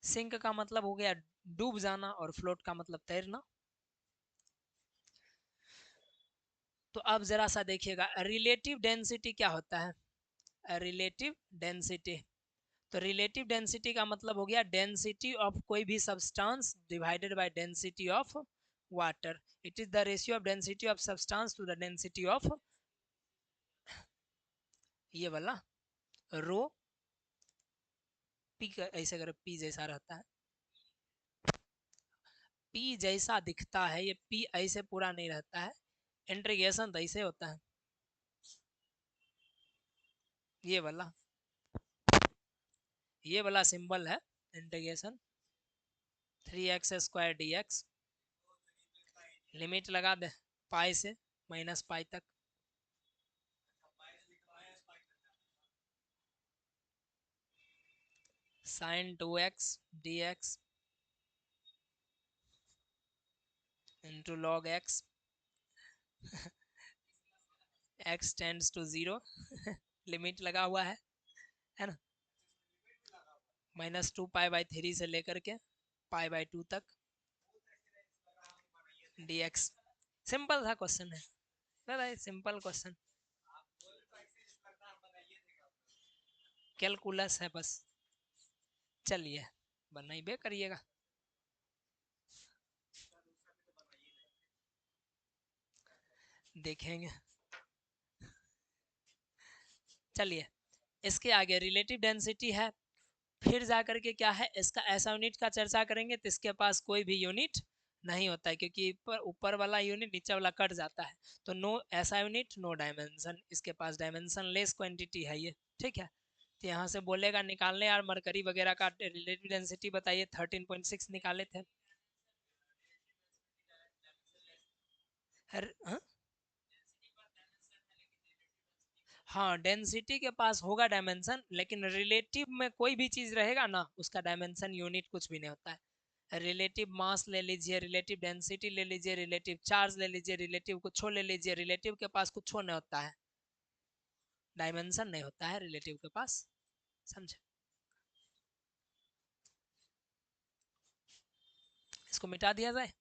सिंक का मतलब हो गया डूब जाना, और फ्लोट का मतलब तैरना। तो अब जरा सा देखिएगा रिलेटिव डेंसिटी क्या होता है। रिलेटिव डेंसिटी, तो रिलेटिव डेंसिटी का मतलब हो गया डेंसिटी ऑफ कोई भी substance divided by density of water. It is the ratio of density of substance to the density of, ये वाला रो पी, ऐसे अगर पी जैसा रहता है, पी जैसा दिखता है, ये पी ऐसे पूरा नहीं रहता है, इंटीग्रेशन तो ऐसे होता है, ये वाला, ये वाला सिंबल है इंटीग्रेशन, 3x² dx। लिमिट लगा दे पाई से -पाई तक, sin 2x dx into log x, x tends to 0 limit लगा हुआ है ना, -2π/3 से लेकर के π/2 तक dx। सिंपल था क्वेश्चन है ना, सिंपल क्वेश्चन, कैलकुलस है बस। चलिए बनाइए करिएगा। देखेंगे, चलिए इसके आगे रिलेटिव डेंसिटी है, फिर जाकर के क्या है, इसका ऐसा यूनिट का चर्चा करेंगे तो इसके पास कोई भी यूनिट नहीं होता है, क्योंकि ऊपर वाला यूनिट नीचे वाला कट जाता है। तो नो ऐसा यूनिट नो डायमेंशन, इसके पास डायमेंशन लेस क्वांटिटी है ये, ठीक है। तो यहाँ से बोलेगा निकालने यार मरकरी वगैरह का रिलेटिव डेंसिटी बताइए, 13.6 निकाले थे। हाँ, हाँ डेंसिटी के पास होगा डायमेंशन, लेकिन रिलेटिव में कोई भी चीज रहेगा ना, उसका डायमेंशन यूनिट कुछ भी नहीं होता है। रिलेटिव मास ले लीजिए, रिलेटिव डेंसिटी ले लीजिए, रिलेटिव चार्ज ले लीजिए, रिलेटिव कुछ ले लीजिए, रिलेटिव के पास कुछ नहीं होता है, डायमेंशन नहीं होता है रिलेटिव के पास, समझे। इसको मिटा दिया जाए।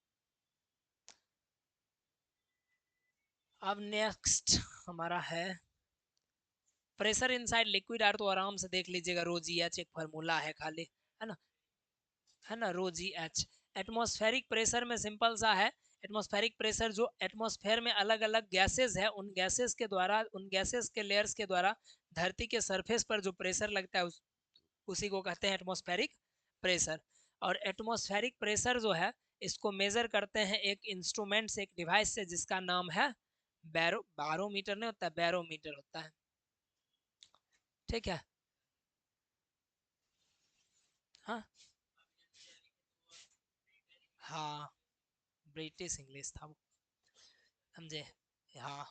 अब नेक्स्ट हमारा है प्रेशर इनसाइड लिक्विड आर, तो आराम से देख लीजिएगा, रो जी एच एक फार्मूला है खाली, है ना, रो जी एच। एटमॉस्फेरिक प्रेशर में सिंपल सा है, एटमॉस्फेरिक प्रेशर जो एटमॉस्फेयर में अलग अलग गैसेस है, उन गैसेस के द्वारा, उन गैसेस के लेयर्स के द्वारा धरती के सरफेस पर जो प्रेशर लगता है उसी को कहते हैं एटमॉस्फेरिक प्रेशर। और एटमॉस्फेरिक प्रेशर जो है इसको मेजर करते हैं एक इंस्ट्रूमेंट से, एक डिवाइस से, जिसका नाम है बैरोमीटर नहीं होता, बैरोमीटर होता है, ठीक है। हाँ, हाँ ब्रिटिश इंग्लिश था वो, समझे, हाँ।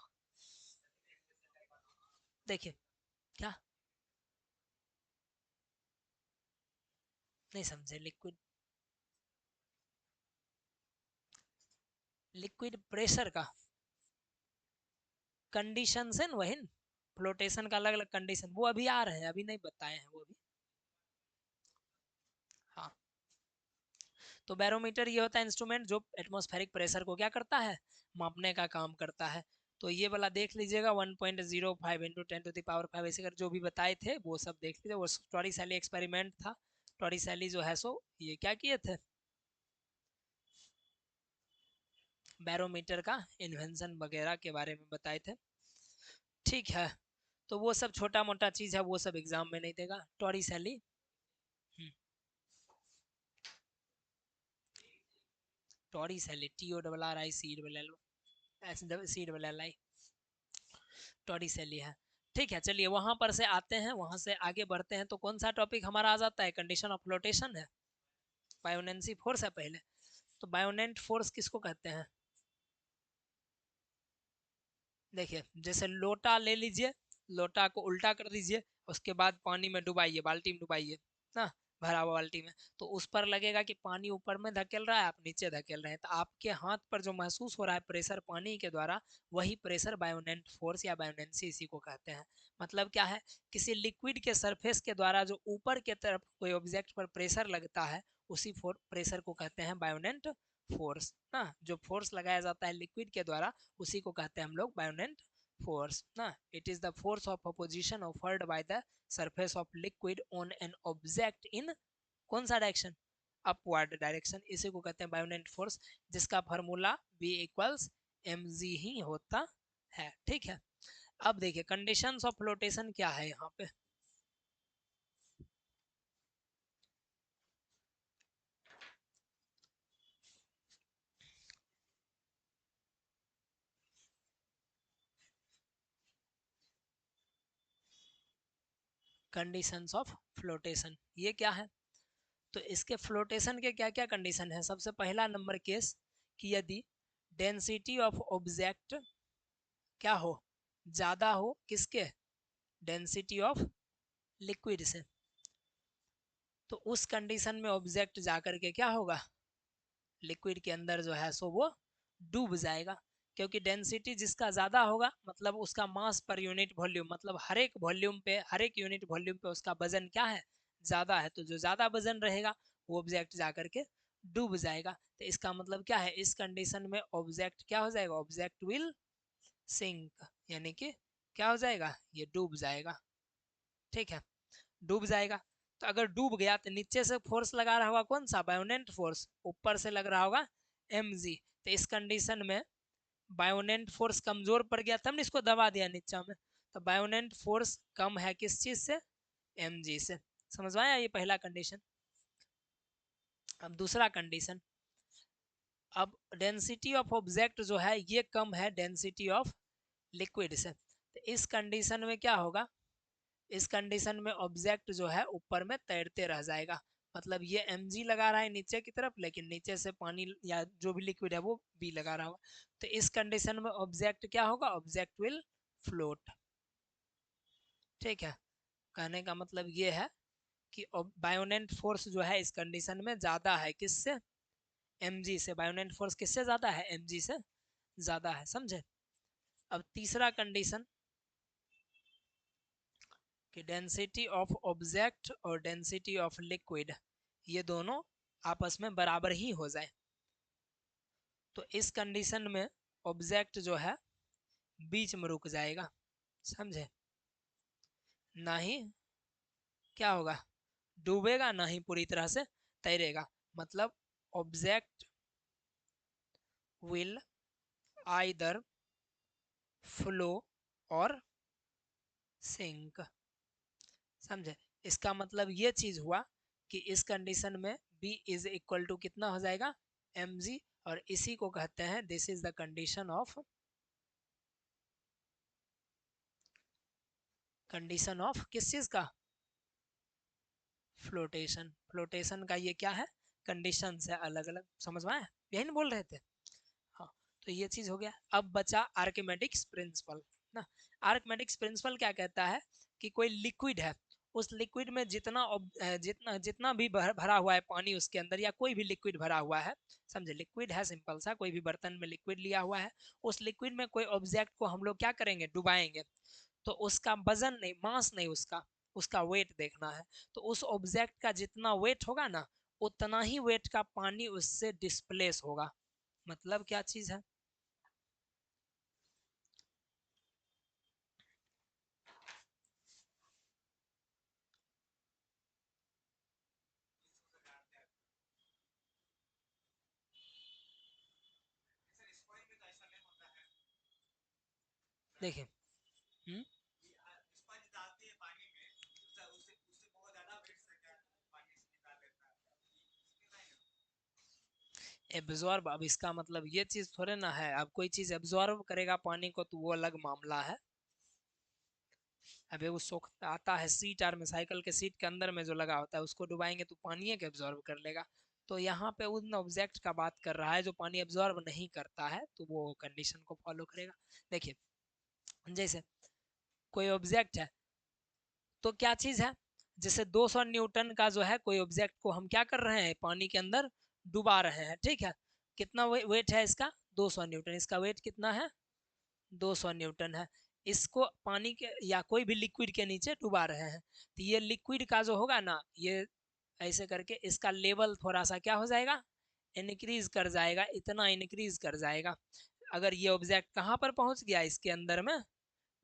देखिए क्या नहीं समझे, लिक्विड लिक्विड प्रेशर का कंडीशन है वही, फ्लोटेशन का अलग अलग कंडीशन, वो अभी आ रहे हैं, अभी नहीं बताए हैं वो अभी। हाँ, तो बैरोमीटर ये होता है इंस्ट्रूमेंट जो एटमॉस्फेरिक प्रेशर को क्या करता है, मापने का काम करता है। तो ये वाला देख लीजिएगा 1.05 इंटू 10⁵ ऐसे कर जो भी बताए थे वो सब देख लीजिए, वो टॉरिसैली एक्सपेरिमेंट था। टॉरिसैली जो है सो ये क्या किए थे, बैरोमीटर का इन्वेंशन वगैरह के बारे में बताए थे। ठीक है, तो वो सब छोटा मोटा चीज है, वो सब एग्जाम में नहीं देगा। टॉरिसैली टॉरिसैली TORRICELI टॉरिसैली है। ठीक है, चलिए वहां पर से आते हैं, वहां से आगे बढ़ते हैं। तो कौन सा टॉपिक हमारा आ जाता है, कंडीशन ऑफ फ्लोटेशन है, बायोनेंसी फोर्स है पहले। तो बायोनेंट फोर्स किसको कहते हैं, देखिए जैसे लोटा ले लीजिए, लोटा को उल्टा कर दीजिए, उसके बाद पानी में डुबाइए, बाल्टी में डुबाइए ना, भरा हुआ बाल्टी में, तो उस पर लगेगा कि पानी ऊपर में धकेल रहा है, आप नीचे धकेल रहे हैं, तो आपके हाथ पर जो महसूस हो रहा है प्रेशर पानी के द्वारा, वही प्रेशर बायोनेंट फोर्स या बायोनेंसी इसी को कहते हैं। मतलब क्या है, किसी लिक्विड के सरफेस के द्वारा जो ऊपर के तरफ कोई ऑब्जेक्ट पर प्रेशर लगता है, उसी प्रेशर को कहते हैं बायोनेंट फोर्स ना। जो फोर्स लगाया जाता है लिक्विड के द्वारा, उसी को कहते हैं हम लोग बायोनेंट फोर्स ना। It is the force of opposition offered by the surface of liquid on an object in कौन सा डायरेक्शन, अपवर्ड डायरेक्शन, इसी को कहते हैं बायोनेंट फोर्स, जिसका फार्मूला V इक्वल्स mg ही होता है। ठीक है, अब देखिए कंडीशंस ऑफ फ्लोटेशन क्या है यहाँ पे। कंडीशंस ऑफ फ्लोटेशन ये क्या है, तो इसके फ्लोटेशन के क्या क्या कंडीशन है। सबसे पहला नंबर केस कि यदि डेंसिटी ऑफ ऑब्जेक्ट क्या हो, ज्यादा हो किसके, डेंसिटी ऑफ लिक्विड से, तो उस कंडीशन में ऑब्जेक्ट जाकर के क्या होगा, लिक्विड के अंदर जो है सो वो डूब जाएगा। क्योंकि डेंसिटी जिसका ज्यादा होगा मतलब उसका मास पर यूनिट वॉल्यूम, मतलब हर एक वॉल्यूम पे, हर एक यूनिट वॉल्यूम पे उसका वजन क्या है, ज्यादा है, तो जो ज्यादा वजन रहेगा वो ऑब्जेक्ट जाकर के डूब जाएगा। तो इसका मतलब क्या है, इस कंडीशन में ऑब्जेक्ट क्या हो जाएगा, ऑब्जेक्ट विल सिंक, यानी कि क्या हो जाएगा, ये डूब जाएगा। ठीक है, डूब जाएगा। तो अगर डूब गया तो नीचे से फोर्स लगा रहा होगा कौन सा, बायोनेंट फोर्स, ऊपर से लग रहा होगा mg। तो इस कंडीशन में बायोनेंट फोर्स कमजोर पड़ गया, तब इसको दबा दिया नीचा में, तो बायोनेंट फोर्स कम है किस चीज से, mg से। समझ में आया ये पहला कंडीशन। अब दूसरा कंडीशन, अब डेंसिटी ऑफ ऑब्जेक्ट जो है ये कम है डेंसिटी ऑफ लिक्विड से, तो इस कंडीशन में क्या होगा, इस कंडीशन में ऑब्जेक्ट जो है ऊपर में तैरते रह जाएगा। मतलब ये mg लगा रहा है नीचे की तरफ, लेकिन नीचे से पानी या जो भी लिक्विड है वो b लगा रहा होगा। तो इस कंडीशन में ऑब्जेक्ट क्या होगा, ऑब्जेक्ट विल फ्लोट। ठीक है, कहने का मतलब ये है कि बायोनेंट फोर्स जो है इस कंडीशन में ज्यादा है किससे, mg से। बायोनेंट फोर्स किससे ज्यादा है, mg से ज्यादा है, समझे। अब तीसरा कंडीशन कि डेंसिटी ऑफ ऑब्जेक्ट और डेंसिटी ऑफ लिक्विड ये दोनों आपस में बराबर ही हो जाए। तो इस कंडीशन में ऑब्जेक्ट जो है बीच में रुक जाएगा, समझे, ना ही क्या होगा, डूबेगा, ना ही पूरी तरह से तैरेगा। मतलब ऑब्जेक्ट विल आइदर फ्लो और सिंक, समझे। इसका मतलब ये चीज हुआ कि इस कंडीशन में b इज इक्वल टू कितना हो जाएगा, mg, और इसी को कहते हैं this is the condition of, condition of किस चीज का, फ्लोटेशन। फ्लोटेशन का ये क्या है, कंडीशन है अलग अलग, समझ में आया, यही नहीं बोल रहे थे। हाँ, तो ये चीज हो गया। अब बचा आर्किमेटिक्स प्रिंसिपल ना। आर्कमेटिक्स प्रिंसिपल क्या कहता है कि कोई लिक्विड है, उस लिक्विड में जितना भी भरा हुआ है पानी उसके अंदर, या कोई भी लिक्विड भरा हुआ है, समझे लिक्विड है सिंपल सा, कोई भी बर्तन में लिक्विड लिया हुआ है, उस लिक्विड में कोई ऑब्जेक्ट को हम लोग क्या करेंगे, डुबाएंगे, तो उसका वजन नहीं, मास नहीं, उसका उसका वेट देखना है। तो उस ऑब्जेक्ट का जितना वेट होगा ना, उतना ही वेट का पानी उससे डिस्प्लेस होगा। मतलब क्या चीज है, देखिए। हम्म, एब्जॉर्ब, अब इसका मतलब ये चीज थोड़े ना है, अब कोई चीज एब्जॉर्ब करेगा पानी को तो वो अलग मामला है। अब वो सोख आता है सीट और में, साइकिल के सीट के अंदर में जो लगा होता है, उसको डुबाएंगे तो पानी के एब्जॉर्ब कर लेगा। तो यहाँ पे उन ऑब्जेक्ट का बात कर रहा है जो पानी एब्जॉर्ब नहीं करता है, तो वो कंडीशन को फॉलो करेगा। देखिए, जैसे कोई ऑब्जेक्ट है, तो क्या चीज है, जैसे 200 न्यूटन का जो है कोई ऑब्जेक्ट को हम क्या कर रहे हैं, पानी के अंदर डुबा रहे हैं, ठीक है। कितना वेट है इसका, 200 न्यूटन, इसका वेट कितना है, 200 न्यूटन है। इसको पानी के या कोई भी लिक्विड के नीचे डुबा रहे हैं, तो ये लिक्विड का जो होगा ना, ये ऐसे करके इसका लेवल थोड़ा सा क्या हो जाएगा, इनक्रीज कर जाएगा, इतना इनक्रीज कर जाएगा। अगर ये ऑब्जेक्ट कहाँ पर पहुंच गया, इसके अंदर में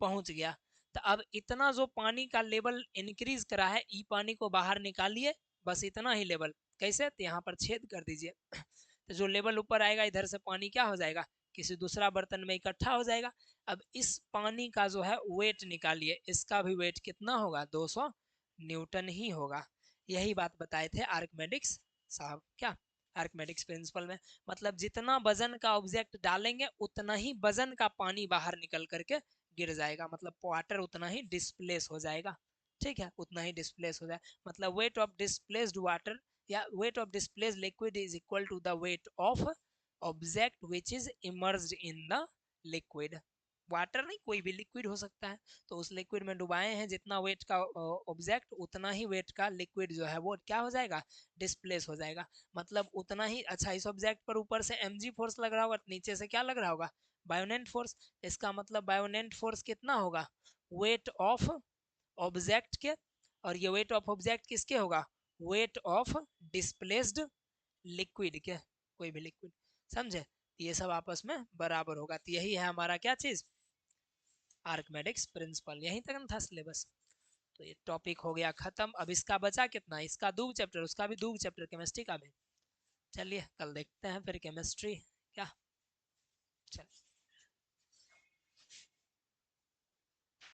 पहुंच गया, तो अब इतना जो पानी का लेवल इंक्रीज करा है, ई पानी को बाहर निकालिए, बस इतना ही लेवल। कैसे, तो यहाँ पर छेद कर दीजिए, तो जो लेवल ऊपर आएगा, इधर से पानी क्या हो जाएगा, किसी दूसरा बर्तन में इकट्ठा हो जाएगा। अब इस पानी का जो है वेट निकालिए, इसका भी वेट कितना होगा, 200 न्यूटन ही होगा। यही बात बताए थे आर्कमेडिक्स साहब, क्या आर्कमेडिक्स प्रिंसिपल में। मतलब जितना वजन का ऑब्जेक्ट डालेंगे, उतना ही वजन का पानी बाहर निकल करके गिर जाएगा, मतलब वाटर उतना ही डिस्प्लेस हो जाएगा, ठीक है, उतना ही डिस्प्लेस हो जाए। मतलब वेट ऑफ डिस्प्लेस्ड वाटर या weight of displaced liquid is equal to the weight of object which is emerged in the liquid. Water नहीं, कोई भी लिक्विड हो सकता है, तो उस लिक्विड में डुबाए हैं, जितना वेट का ऑब्जेक्ट, उतना ही वेट का लिक्विड जो है वो क्या हो जाएगा, डिस्प्लेस हो जाएगा। मतलब उतना ही, अच्छा, इस ऑब्जेक्ट पर ऊपर से mg फोर्स लग रहा होगा, नीचे से क्या लग रहा होगा, बायोनेंट फोर्स। इसका मतलब बायोनेंट फोर्स कितना होगा, वेट ऑफ ऑब्जेक्ट के, और ये वेट ऑफ ऑब्जेक्ट किसके होगा, वेट ऑफ डिस्प्लेस्ड लिक्विड के, कोई भी लिक्विड, समझे, ये सब आपस में बराबर होगा। तो यही है हमारा क्या चीज, आर्कमेडिक्स प्रिंसिपल। यहीं तक था सिलेबस। तो ये टॉपिक हो गया खत्म। अब इसका बचा कितना, इसका 2 चैप्टर, उसका भी 2 चैप्टर, केमिस्ट्री का भी। चलिए कल देखते हैं फिर केमिस्ट्री क्या। चल